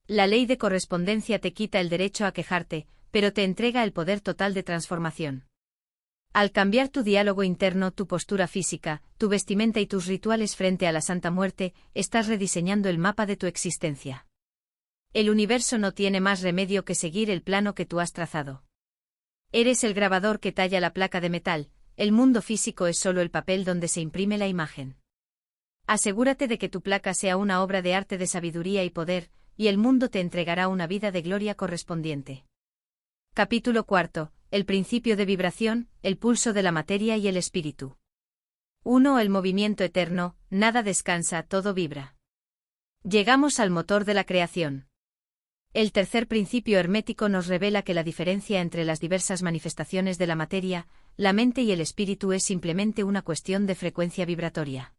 La ley de correspondencia te quita el derecho a quejarte, pero te entrega el poder total de transformación. Al cambiar tu diálogo interno, tu postura física, tu vestimenta y tus rituales frente a la Santa Muerte, estás rediseñando el mapa de tu existencia. El universo no tiene más remedio que seguir el plano que tú has trazado. Eres el grabador que talla la placa de metal. El mundo físico es solo el papel donde se imprime la imagen. Asegúrate de que tu placa sea una obra de arte de sabiduría y poder, y el mundo te entregará una vida de gloria correspondiente. Capítulo 4. El principio de vibración, el pulso de la materia y el espíritu. 1. El movimiento eterno, nada descansa, todo vibra. Llegamos al motor de la creación. El tercer principio hermético nos revela que la diferencia entre las diversas manifestaciones de la materia, la mente y el espíritu es simplemente una cuestión de frecuencia vibratoria.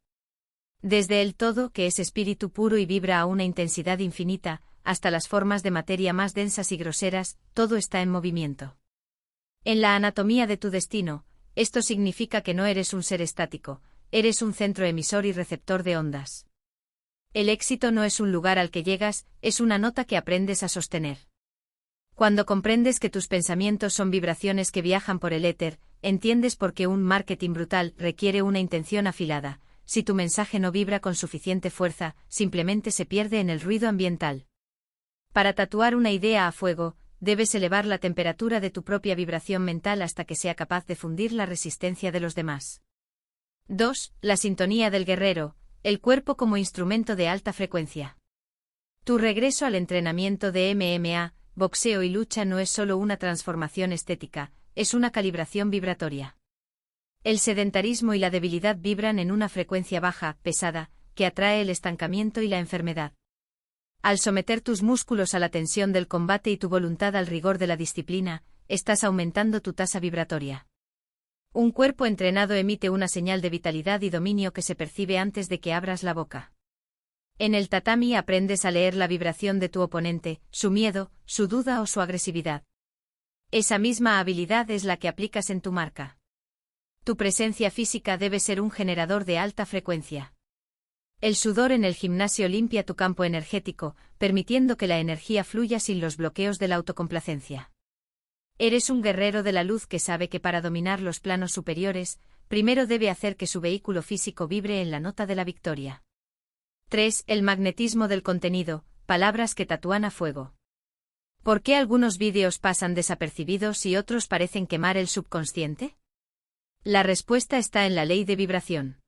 Desde el todo, que es espíritu puro y vibra a una intensidad infinita, hasta las formas de materia más densas y groseras, todo está en movimiento. En la anatomía de tu destino, esto significa que no eres un ser estático, eres un centro emisor y receptor de ondas. El éxito no es un lugar al que llegas, es una nota que aprendes a sostener. Cuando comprendes que tus pensamientos son vibraciones que viajan por el éter, entiendes por qué un marketing brutal requiere una intención afilada. Si tu mensaje no vibra con suficiente fuerza, simplemente se pierde en el ruido ambiental. Para tatuar una idea a fuego, debes elevar la temperatura de tu propia vibración mental hasta que sea capaz de fundir la resistencia de los demás. 2. La sintonía del guerrero, el cuerpo como instrumento de alta frecuencia. Tu regreso al entrenamiento de MMA, boxeo y lucha no es solo una transformación estética, es una calibración vibratoria. El sedentarismo y la debilidad vibran en una frecuencia baja, pesada, que atrae el estancamiento y la enfermedad. Al someter tus músculos a la tensión del combate y tu voluntad al rigor de la disciplina, estás aumentando tu tasa vibratoria. Un cuerpo entrenado emite una señal de vitalidad y dominio que se percibe antes de que abras la boca. En el tatami aprendes a leer la vibración de tu oponente, su miedo, su duda o su agresividad. Esa misma habilidad es la que aplicas en tu marca. Tu presencia física debe ser un generador de alta frecuencia. El sudor en el gimnasio limpia tu campo energético, permitiendo que la energía fluya sin los bloqueos de la autocomplacencia. Eres un guerrero de la luz que sabe que para dominar los planos superiores, primero debe hacer que su vehículo físico vibre en la nota de la victoria. 3. El magnetismo del contenido, palabras que tatúan a fuego. ¿Por qué algunos vídeos pasan desapercibidos y otros parecen quemar el subconsciente? La respuesta está en la ley de vibración.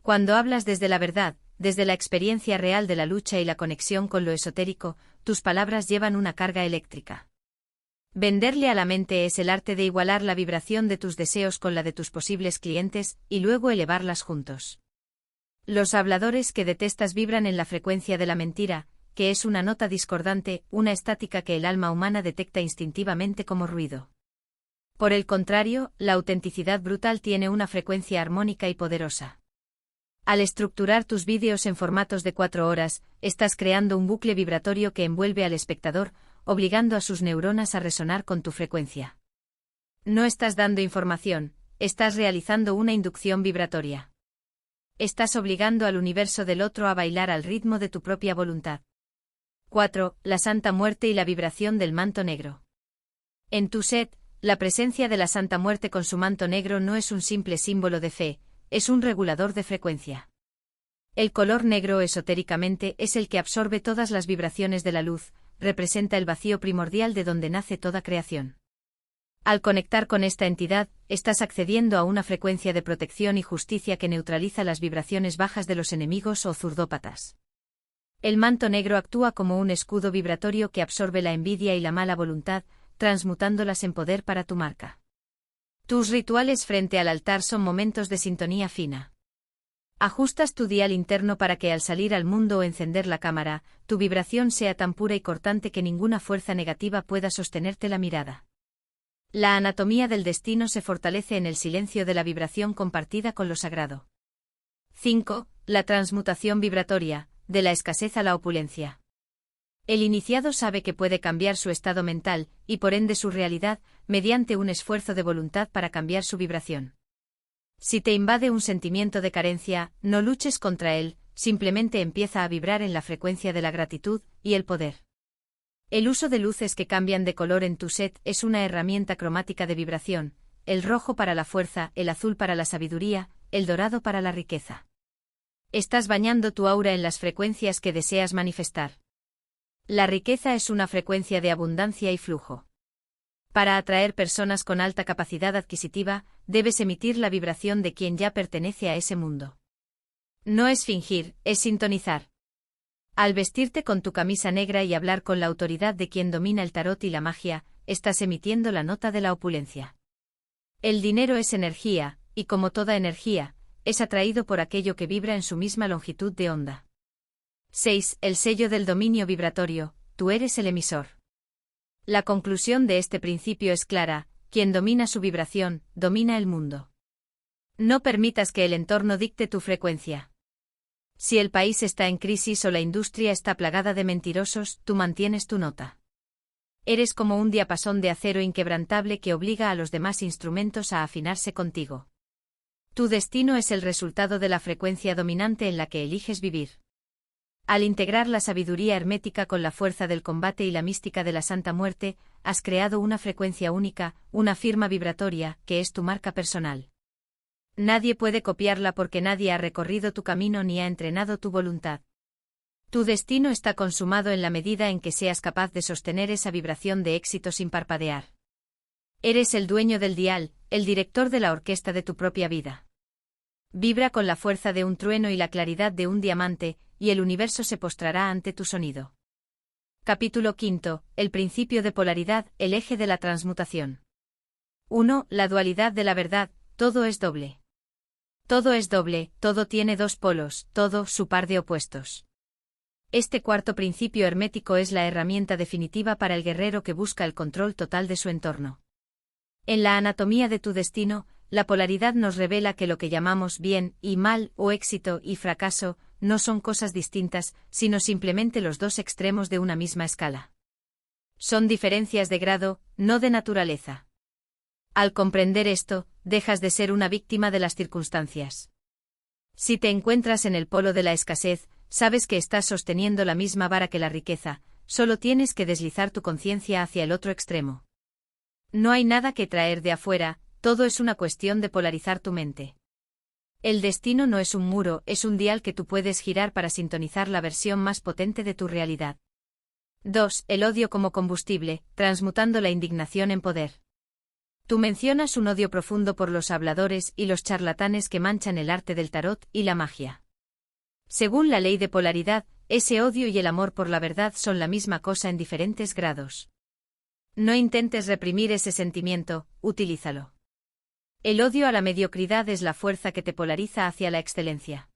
Cuando hablas desde la verdad, desde la experiencia real de la lucha y la conexión con lo esotérico, tus palabras llevan una carga eléctrica. Venderle a la mente es el arte de igualar la vibración de tus deseos con la de tus posibles clientes, y luego elevarlas juntos. Los habladores que detestas vibran en la frecuencia de la mentira, que es una nota discordante, una estática que el alma humana detecta instintivamente como ruido. Por el contrario, la autenticidad brutal tiene una frecuencia armónica y poderosa. Al estructurar tus vídeos en formatos de 4 horas, estás creando un bucle vibratorio que envuelve al espectador, obligando a sus neuronas a resonar con tu frecuencia. No estás dando información, estás realizando una inducción vibratoria. Estás obligando al universo del otro a bailar al ritmo de tu propia voluntad. 4. La Santa Muerte y la vibración del manto negro. En tu set, la presencia de la Santa Muerte con su manto negro no es un simple símbolo de fe, es un regulador de frecuencia. El color negro esotéricamente es el que absorbe todas las vibraciones de la luz, representa el vacío primordial de donde nace toda creación. Al conectar con esta entidad, estás accediendo a una frecuencia de protección y justicia que neutraliza las vibraciones bajas de los enemigos o zurdópatas. El manto negro actúa como un escudo vibratorio que absorbe la envidia y la mala voluntad, transmutándolas en poder para tu marca. Tus rituales frente al altar son momentos de sintonía fina. Ajustas tu dial interno para que al salir al mundo o encender la cámara, tu vibración sea tan pura y cortante que ninguna fuerza negativa pueda sostenerte la mirada. La anatomía del destino se fortalece en el silencio de la vibración compartida con lo sagrado. 5. La transmutación vibratoria, de la escasez a la opulencia. El iniciado sabe que puede cambiar su estado mental, y por ende su realidad, mediante un esfuerzo de voluntad para cambiar su vibración. Si te invade un sentimiento de carencia, no luches contra él, simplemente empieza a vibrar en la frecuencia de la gratitud y el poder. El uso de luces que cambian de color en tu set es una herramienta cromática de vibración, el rojo para la fuerza, el azul para la sabiduría, el dorado para la riqueza. Estás bañando tu aura en las frecuencias que deseas manifestar. La riqueza es una frecuencia de abundancia y flujo. Para atraer personas con alta capacidad adquisitiva, debes emitir la vibración de quien ya pertenece a ese mundo. No es fingir, es sintonizar. Al vestirte con tu camisa negra y hablar con la autoridad de quien domina el tarot y la magia, estás emitiendo la nota de la opulencia. El dinero es energía, y como toda energía, es atraído por aquello que vibra en su misma longitud de onda. 6. El sello del dominio vibratorio, tú eres el emisor. La conclusión de este principio es clara, quien domina su vibración, domina el mundo. No permitas que el entorno dicte tu frecuencia. Si el país está en crisis o la industria está plagada de mentirosos, tú mantienes tu nota. Eres como un diapasón de acero inquebrantable que obliga a los demás instrumentos a afinarse contigo. Tu destino es el resultado de la frecuencia dominante en la que eliges vivir. Al integrar la sabiduría hermética con la fuerza del combate y la mística de la Santa Muerte, has creado una frecuencia única, una firma vibratoria, que es tu marca personal. Nadie puede copiarla porque nadie ha recorrido tu camino ni ha entrenado tu voluntad. Tu destino está consumado en la medida en que seas capaz de sostener esa vibración de éxito sin parpadear. Eres el dueño del dial, el director de la orquesta de tu propia vida. Vibra con la fuerza de un trueno y la claridad de un diamante, y el universo se postrará ante tu sonido. Capítulo 5. El principio de polaridad, el eje de la transmutación. 1. La dualidad de la verdad, todo es doble. Todo es doble, todo tiene dos polos, todo, su par de opuestos. Este cuarto principio hermético es la herramienta definitiva para el guerrero que busca el control total de su entorno. En la anatomía de tu destino, la polaridad nos revela que lo que llamamos bien y mal o éxito y fracaso no son cosas distintas, sino simplemente los dos extremos de una misma escala. Son diferencias de grado, no de naturaleza. Al comprender esto, dejas de ser una víctima de las circunstancias. Si te encuentras en el polo de la escasez, sabes que estás sosteniendo la misma vara que la riqueza, solo tienes que deslizar tu conciencia hacia el otro extremo. No hay nada que traer de afuera, todo es una cuestión de polarizar tu mente. El destino no es un muro, es un dial que tú puedes girar para sintonizar la versión más potente de tu realidad. 2. El odio como combustible, transmutando la indignación en poder. Tú mencionas un odio profundo por los habladores y los charlatanes que manchan el arte del tarot y la magia. Según la ley de polaridad, ese odio y el amor por la verdad son la misma cosa en diferentes grados. No intentes reprimir ese sentimiento, utilízalo. El odio a la mediocridad es la fuerza que te polariza hacia la excelencia.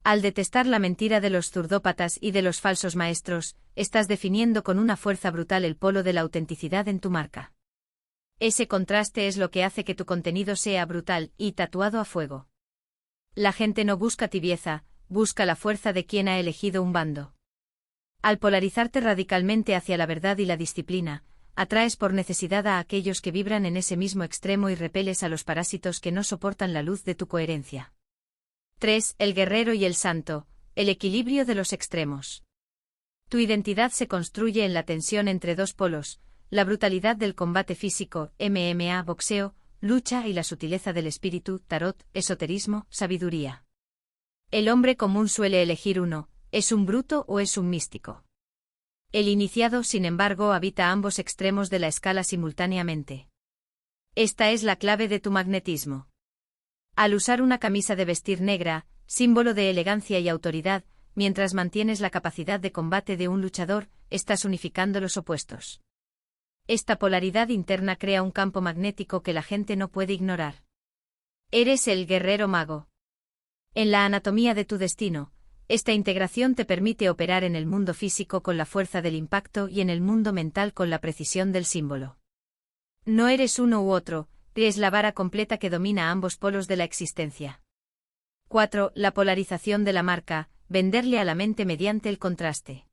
Al detestar la mentira de los zurdópatas y de los falsos maestros, estás definiendo con una fuerza brutal el polo de la autenticidad en tu marca. Ese contraste es lo que hace que tu contenido sea brutal y tatuado a fuego. La gente no busca tibieza, busca la fuerza de quien ha elegido un bando. Al polarizarte radicalmente hacia la verdad y la disciplina, atraes por necesidad a aquellos que vibran en ese mismo extremo y repeles a los parásitos que no soportan la luz de tu coherencia. 3. El guerrero y el santo, el equilibrio de los extremos. Tu identidad se construye en la tensión entre dos polos, la brutalidad del combate físico, MMA, boxeo, lucha y la sutileza del espíritu, tarot, esoterismo, sabiduría. El hombre común suele elegir uno, ¿es un bruto o es un místico? El iniciado, sin embargo, habita ambos extremos de la escala simultáneamente. Esta es la clave de tu magnetismo. Al usar una camisa de vestir negra, símbolo de elegancia y autoridad, mientras mantienes la capacidad de combate de un luchador, estás unificando los opuestos. Esta polaridad interna crea un campo magnético que la gente no puede ignorar. Eres el guerrero mago. En la anatomía de tu destino, esta integración te permite operar en el mundo físico con la fuerza del impacto y en el mundo mental con la precisión del símbolo. No eres uno u otro, es la vara completa que domina ambos polos de la existencia. 4. La polarización de la marca, venderle a la mente mediante el contraste.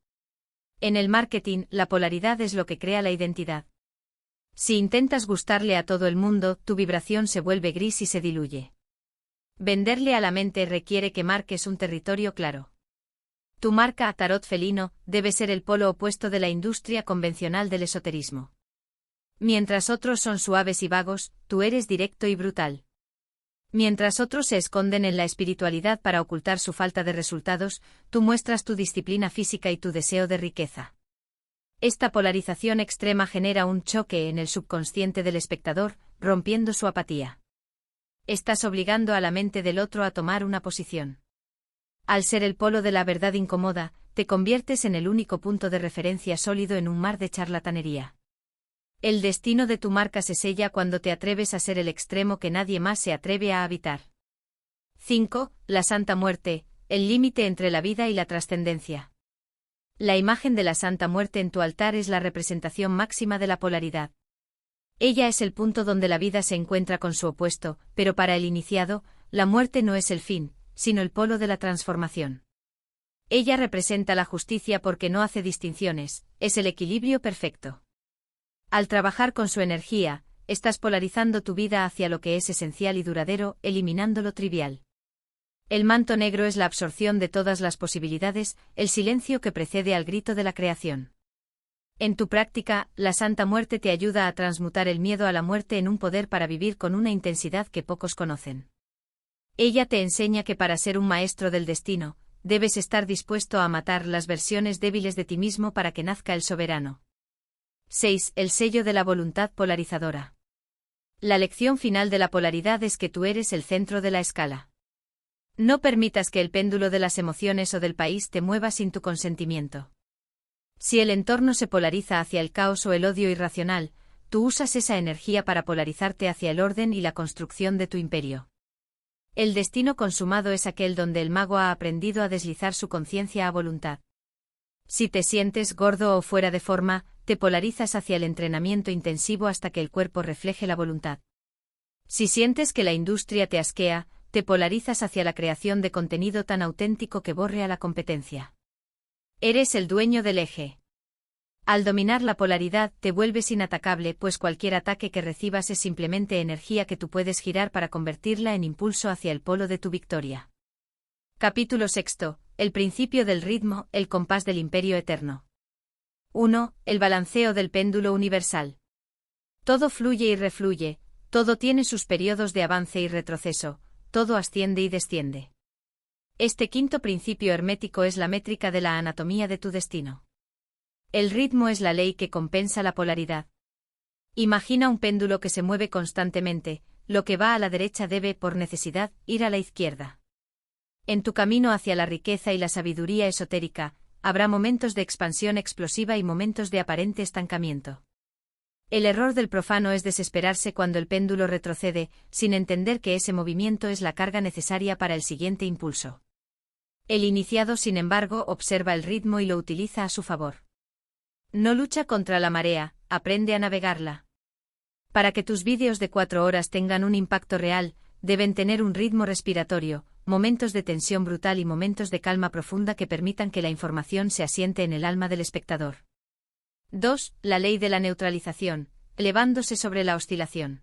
En el marketing, la polaridad es lo que crea la identidad. Si intentas gustarle a todo el mundo, tu vibración se vuelve gris y se diluye. Venderle a la mente requiere que marques un territorio claro. Tu marca, tarot felino, debe ser el polo opuesto de la industria convencional del esoterismo. Mientras otros son suaves y vagos, tú eres directo y brutal. Mientras otros se esconden en la espiritualidad para ocultar su falta de resultados, tú muestras tu disciplina física y tu deseo de riqueza. Esta polarización extrema genera un choque en el subconsciente del espectador, rompiendo su apatía. Estás obligando a la mente del otro a tomar una posición. Al ser el polo de la verdad incómoda, te conviertes en el único punto de referencia sólido en un mar de charlatanería. El destino de tu marca se sella cuando te atreves a ser el extremo que nadie más se atreve a habitar. 5. La Santa Muerte, el límite entre la vida y la trascendencia. La imagen de la Santa Muerte en tu altar es la representación máxima de la polaridad. Ella es el punto donde la vida se encuentra con su opuesto, pero para el iniciado, la muerte no es el fin, sino el polo de la transformación. Ella representa la justicia porque no hace distinciones, es el equilibrio perfecto. Al trabajar con su energía, estás polarizando tu vida hacia lo que es esencial y duradero, eliminando lo trivial. El manto negro es la absorción de todas las posibilidades, el silencio que precede al grito de la creación. En tu práctica, la Santa Muerte te ayuda a transmutar el miedo a la muerte en un poder para vivir con una intensidad que pocos conocen. Ella te enseña que para ser un maestro del destino, debes estar dispuesto a matar las versiones débiles de ti mismo para que nazca el soberano. 6. El sello de la voluntad polarizadora. La lección final de la polaridad es que tú eres el centro de la escala. No permitas que el péndulo de las emociones o del país te mueva sin tu consentimiento. Si el entorno se polariza hacia el caos o el odio irracional, tú usas esa energía para polarizarte hacia el orden y la construcción de tu imperio. El destino consumado es aquel donde el mago ha aprendido a deslizar su conciencia a voluntad. Si te sientes gordo o fuera de forma, te polarizas hacia el entrenamiento intensivo hasta que el cuerpo refleje la voluntad. Si sientes que la industria te asquea, te polarizas hacia la creación de contenido tan auténtico que borre a la competencia. Eres el dueño del eje. Al dominar la polaridad, te vuelves inatacable, pues cualquier ataque que recibas es simplemente energía que tú puedes girar para convertirla en impulso hacia el polo de tu victoria. Capítulo 6. El principio del ritmo, el compás del imperio eterno. 1. El balanceo del péndulo universal. Todo fluye y refluye, todo tiene sus periodos de avance y retroceso, todo asciende y desciende. Este quinto principio hermético es la métrica de la anatomía de tu destino. El ritmo es la ley que compensa la polaridad. Imagina un péndulo que se mueve constantemente, lo que va a la derecha debe, por necesidad, ir a la izquierda. En tu camino hacia la riqueza y la sabiduría esotérica, habrá momentos de expansión explosiva y momentos de aparente estancamiento. El error del profano es desesperarse cuando el péndulo retrocede, sin entender que ese movimiento es la carga necesaria para el siguiente impulso. El iniciado, sin embargo, observa el ritmo y lo utiliza a su favor. No lucha contra la marea, aprende a navegarla. Para que tus vídeos de 4 horas tengan un impacto real, deben tener un ritmo respiratorio, momentos de tensión brutal y momentos de calma profunda que permitan que la información se asiente en el alma del espectador. 2. La ley de la neutralización, elevándose sobre la oscilación.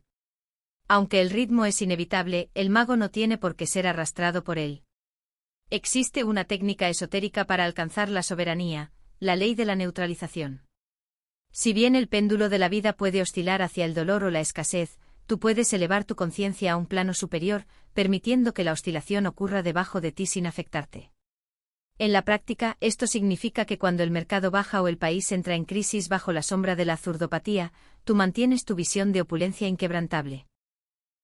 Aunque el ritmo es inevitable, el mago no tiene por qué ser arrastrado por él. Existe una técnica esotérica para alcanzar la soberanía, la ley de la neutralización. Si bien el péndulo de la vida puede oscilar hacia el dolor o la escasez, tú puedes elevar tu conciencia a un plano superior, permitiendo que la oscilación ocurra debajo de ti sin afectarte. En la práctica, esto significa que cuando el mercado baja o el país entra en crisis bajo la sombra de la zurdopatía, tú mantienes tu visión de opulencia inquebrantable.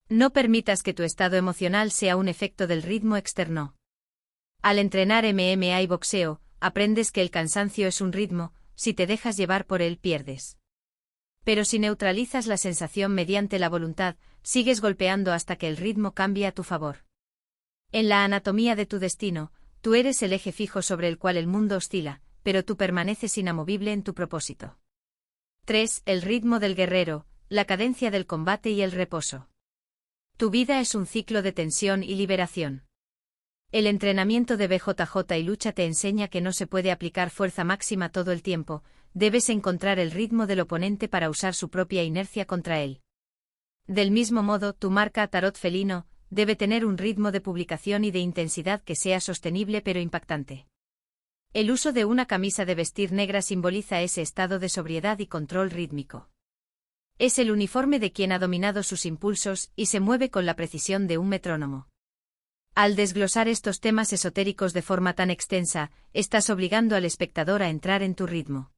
No permitas que tu estado emocional sea un efecto del ritmo externo. Al entrenar MMA y boxeo, aprendes que el cansancio es un ritmo, si te dejas llevar por él pierdes. Pero si neutralizas la sensación mediante la voluntad, sigues golpeando hasta que el ritmo cambie a tu favor. En la anatomía de tu destino, tú eres el eje fijo sobre el cual el mundo oscila, pero tú permaneces inamovible en tu propósito. 3. El ritmo del guerrero, la cadencia del combate y el reposo. Tu vida es un ciclo de tensión y liberación. El entrenamiento de BJJ y lucha te enseña que no se puede aplicar fuerza máxima todo el tiempo, debes encontrar el ritmo del oponente para usar su propia inercia contra él. Del mismo modo, tu marca Tarot Felino debe tener un ritmo de publicación y de intensidad que sea sostenible pero impactante. El uso de una camisa de vestir negra simboliza ese estado de sobriedad y control rítmico. Es el uniforme de quien ha dominado sus impulsos y se mueve con la precisión de un metrónomo. Al desglosar estos temas esotéricos de forma tan extensa, estás obligando al espectador a entrar en tu ritmo.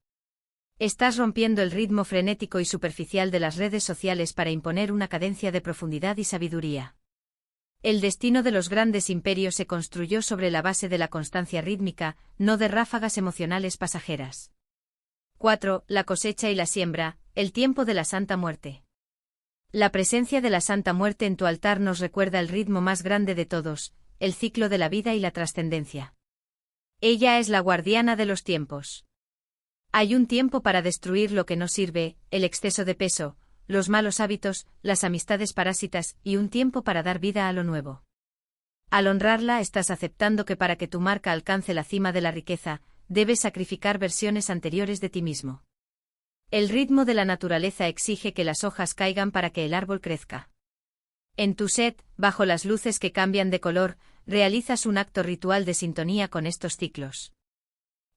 Estás rompiendo el ritmo frenético y superficial de las redes sociales para imponer una cadencia de profundidad y sabiduría. El destino de los grandes imperios se construyó sobre la base de la constancia rítmica, no de ráfagas emocionales pasajeras. 4. La cosecha y la siembra, el tiempo de la Santa Muerte. La presencia de la Santa Muerte en tu altar nos recuerda el ritmo más grande de todos, el ciclo de la vida y la trascendencia. Ella es la guardiana de los tiempos. Hay un tiempo para destruir lo que no sirve, el exceso de peso, los malos hábitos, las amistades parásitas, y un tiempo para dar vida a lo nuevo. Al honrarla, estás aceptando que para que tu marca alcance la cima de la riqueza, debes sacrificar versiones anteriores de ti mismo. El ritmo de la naturaleza exige que las hojas caigan para que el árbol crezca. En tu set, bajo las luces que cambian de color, realizas un acto ritual de sintonía con estos ciclos.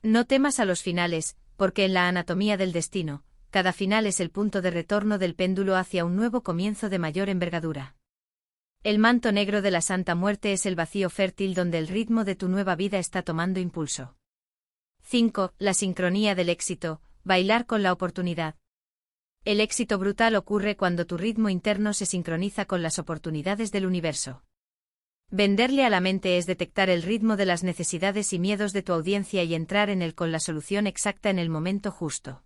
No temas a los finales, porque en la anatomía del destino, cada final es el punto de retorno del péndulo hacia un nuevo comienzo de mayor envergadura. El manto negro de la Santa Muerte es el vacío fértil donde el ritmo de tu nueva vida está tomando impulso. 5. La sincronía del éxito, bailar con la oportunidad. El éxito brutal ocurre cuando tu ritmo interno se sincroniza con las oportunidades del universo. Venderle a la mente es detectar el ritmo de las necesidades y miedos de tu audiencia y entrar en él con la solución exacta en el momento justo.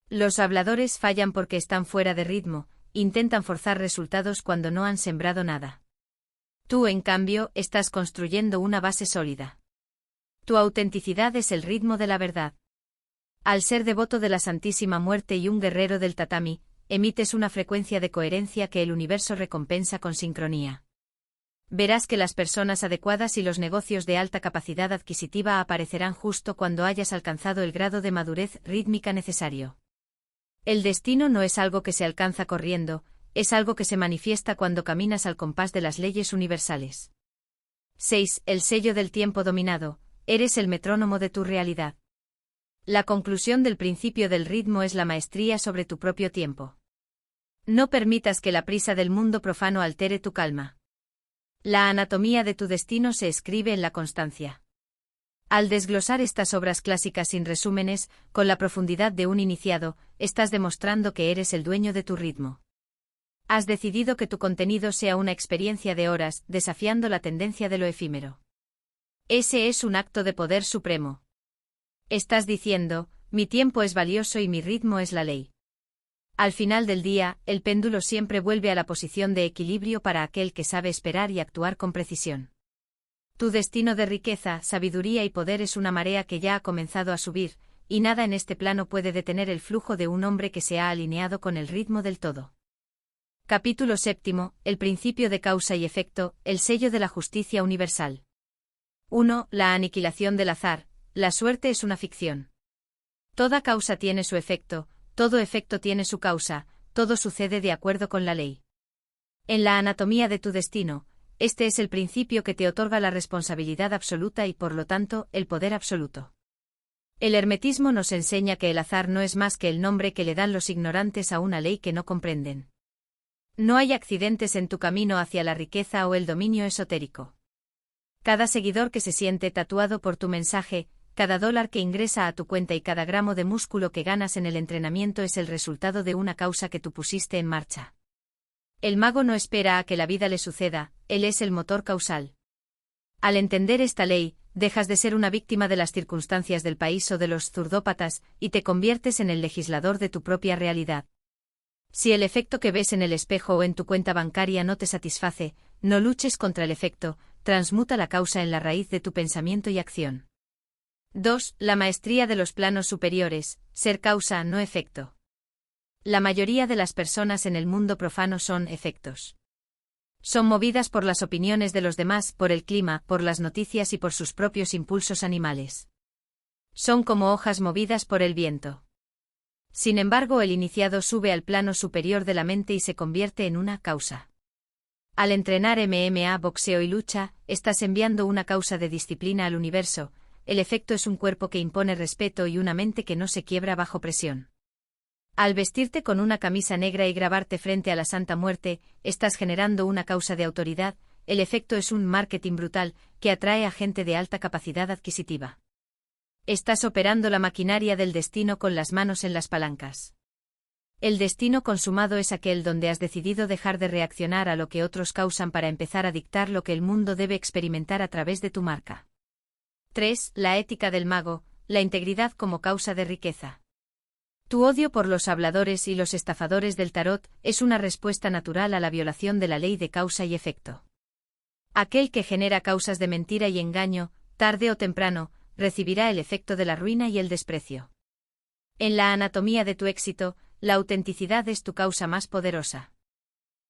Los habladores fallan porque están fuera de ritmo, intentan forzar resultados cuando no han sembrado nada. Tú, en cambio, estás construyendo una base sólida. Tu autenticidad es el ritmo de la verdad. Al ser devoto de la Santísima Muerte y un guerrero del tatami, emites una frecuencia de coherencia que el universo recompensa con sincronía. Verás que las personas adecuadas y los negocios de alta capacidad adquisitiva aparecerán justo cuando hayas alcanzado el grado de madurez rítmica necesario. El destino no es algo que se alcanza corriendo, es algo que se manifiesta cuando caminas al compás de las leyes universales. 6. El sello del tiempo dominado. Eres el metrónomo de tu realidad. La conclusión del principio del ritmo es la maestría sobre tu propio tiempo. No permitas que la prisa del mundo profano altere tu calma. La anatomía de tu destino se escribe en la constancia. Al desglosar estas obras clásicas sin resúmenes, con la profundidad de un iniciado, estás demostrando que eres el dueño de tu ritmo. Has decidido que tu contenido sea una experiencia de horas, desafiando la tendencia de lo efímero. Ese es un acto de poder supremo. Estás diciendo, mi tiempo es valioso y mi ritmo es la ley. Al final del día, el péndulo siempre vuelve a la posición de equilibrio para aquel que sabe esperar y actuar con precisión. Tu destino de riqueza, sabiduría y poder es una marea que ya ha comenzado a subir, y nada en este plano puede detener el flujo de un hombre que se ha alineado con el ritmo del todo. Capítulo 7. El principio de causa y efecto, el sello de la justicia universal. 1. La aniquilación del azar. La suerte es una ficción. Toda causa tiene su efecto, todo efecto tiene su causa, todo sucede de acuerdo con la ley. En la anatomía de tu destino, este es el principio que te otorga la responsabilidad absoluta y por lo tanto, el poder absoluto. El hermetismo nos enseña que el azar no es más que el nombre que le dan los ignorantes a una ley que no comprenden. No hay accidentes en tu camino hacia la riqueza o el dominio esotérico. Cada seguidor que se siente tatuado por tu mensaje, cada dólar que ingresa a tu cuenta y cada gramo de músculo que ganas en el entrenamiento es el resultado de una causa que tú pusiste en marcha. El mago no espera a que la vida le suceda, él es el motor causal. Al entender esta ley, dejas de ser una víctima de las circunstancias del país o de los zurdópatas, y te conviertes en el legislador de tu propia realidad. Si el efecto que ves en el espejo o en tu cuenta bancaria no te satisface, no luches contra el efecto, transmuta la causa en la raíz de tu pensamiento y acción. 2. La maestría de los planos superiores, ser causa, no efecto. La mayoría de las personas en el mundo profano son efectos. Son movidas por las opiniones de los demás, por el clima, por las noticias y por sus propios impulsos animales. Son como hojas movidas por el viento. Sin embargo, el iniciado sube al plano superior de la mente y se convierte en una causa. Al entrenar MMA, boxeo y lucha, estás enviando una causa de disciplina al universo. El efecto es un cuerpo que impone respeto y una mente que no se quiebra bajo presión. Al vestirte con una camisa negra y grabarte frente a la Santa Muerte, estás generando una causa de autoridad. El efecto es un marketing brutal que atrae a gente de alta capacidad adquisitiva. Estás operando la maquinaria del destino con las manos en las palancas. El destino consumado es aquel donde has decidido dejar de reaccionar a lo que otros causan para empezar a dictar lo que el mundo debe experimentar a través de tu marca. 3. La ética del mago, la integridad como causa de riqueza. Tu odio por los habladores y los estafadores del tarot es una respuesta natural a la violación de la ley de causa y efecto. Aquel que genera causas de mentira y engaño, tarde o temprano, recibirá el efecto de la ruina y el desprecio. En la anatomía de tu éxito, la autenticidad es tu causa más poderosa.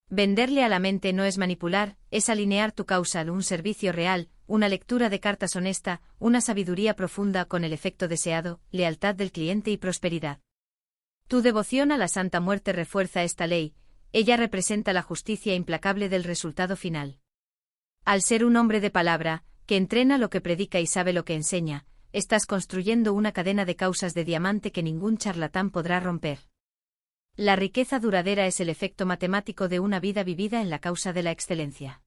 Venderle a la mente no es manipular, es alinear tu causa a un servicio real, una lectura de cartas honesta, una sabiduría profunda con el efecto deseado, lealtad del cliente y prosperidad. Tu devoción a la Santa Muerte refuerza esta ley, ella representa la justicia implacable del resultado final. Al ser un hombre de palabra, que entrena lo que predica y sabe lo que enseña, estás construyendo una cadena de causas de diamante que ningún charlatán podrá romper. La riqueza duradera es el efecto matemático de una vida vivida en la causa de la excelencia.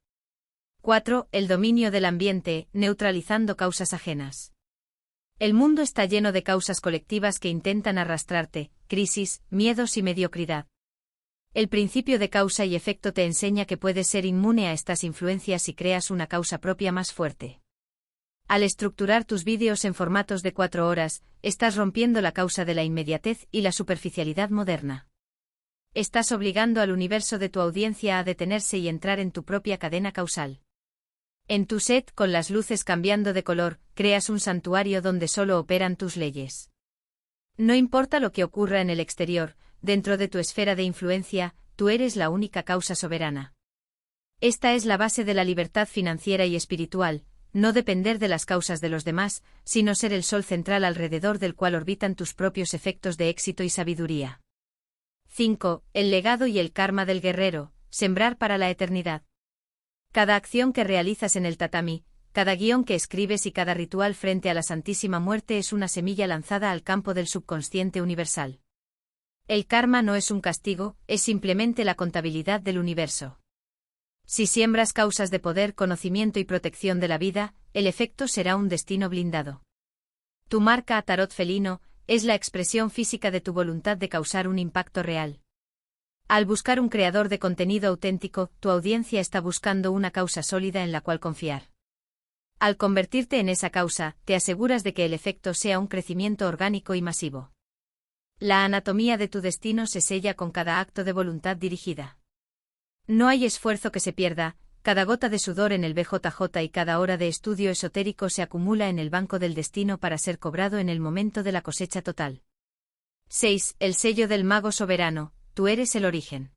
4. El dominio del ambiente, neutralizando causas ajenas. El mundo está lleno de causas colectivas que intentan arrastrarte, crisis, miedos y mediocridad. El principio de causa y efecto te enseña que puedes ser inmune a estas influencias si creas una causa propia más fuerte. Al estructurar tus vídeos en formatos de 4 horas, estás rompiendo la causa de la inmediatez y la superficialidad moderna. Estás obligando al universo de tu audiencia a detenerse y entrar en tu propia cadena causal. En tu set, con las luces cambiando de color, creas un santuario donde solo operan tus leyes. No importa lo que ocurra en el exterior, dentro de tu esfera de influencia, tú eres la única causa soberana. Esta es la base de la libertad financiera y espiritual, no depender de las causas de los demás, sino ser el sol central alrededor del cual orbitan tus propios efectos de éxito y sabiduría. 5. El legado y el karma del guerrero, sembrar para la eternidad. Cada acción que realizas en el tatami, cada guión que escribes y cada ritual frente a la Santísima Muerte es una semilla lanzada al campo del subconsciente universal. El karma no es un castigo, es simplemente la contabilidad del universo. Si siembras causas de poder, conocimiento y protección de la vida, el efecto será un destino blindado. Tu marca tarot felino es la expresión física de tu voluntad de causar un impacto real. Al buscar un creador de contenido auténtico, tu audiencia está buscando una causa sólida en la cual confiar. Al convertirte en esa causa, te aseguras de que el efecto sea un crecimiento orgánico y masivo. La anatomía de tu destino se sella con cada acto de voluntad dirigida. No hay esfuerzo que se pierda, cada gota de sudor en el BJJ y cada hora de estudio esotérico se acumula en el banco del destino para ser cobrado en el momento de la cosecha total. 6. El sello del mago soberano, tú eres el origen.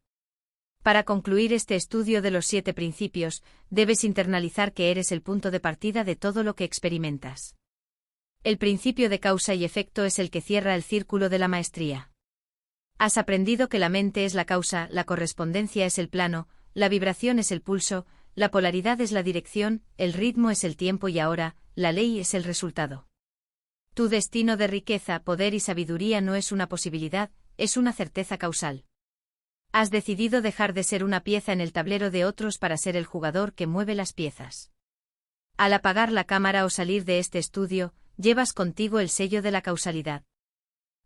Para concluir este estudio de los 7 principios, debes internalizar que eres el punto de partida de todo lo que experimentas. El principio de causa y efecto es el que cierra el círculo de la maestría. Has aprendido que la mente es la causa, la correspondencia es el plano, la vibración es el pulso, la polaridad es la dirección, el ritmo es el tiempo y ahora, la ley es el resultado. Tu destino de riqueza, poder y sabiduría no es una posibilidad, es una certeza causal. Has decidido dejar de ser una pieza en el tablero de otros para ser el jugador que mueve las piezas. Al apagar la cámara o salir de este estudio, llevas contigo el sello de la causalidad.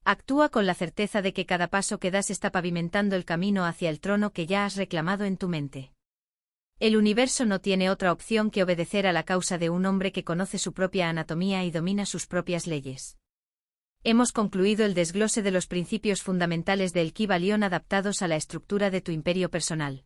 Actúa con la certeza de que cada paso que das está pavimentando el camino hacia el trono que ya has reclamado en tu mente. El universo no tiene otra opción que obedecer a la causa de un hombre que conoce su propia anatomía y domina sus propias leyes. Hemos concluido el desglose de los principios fundamentales del Kybalión adaptados a la estructura de tu imperio personal.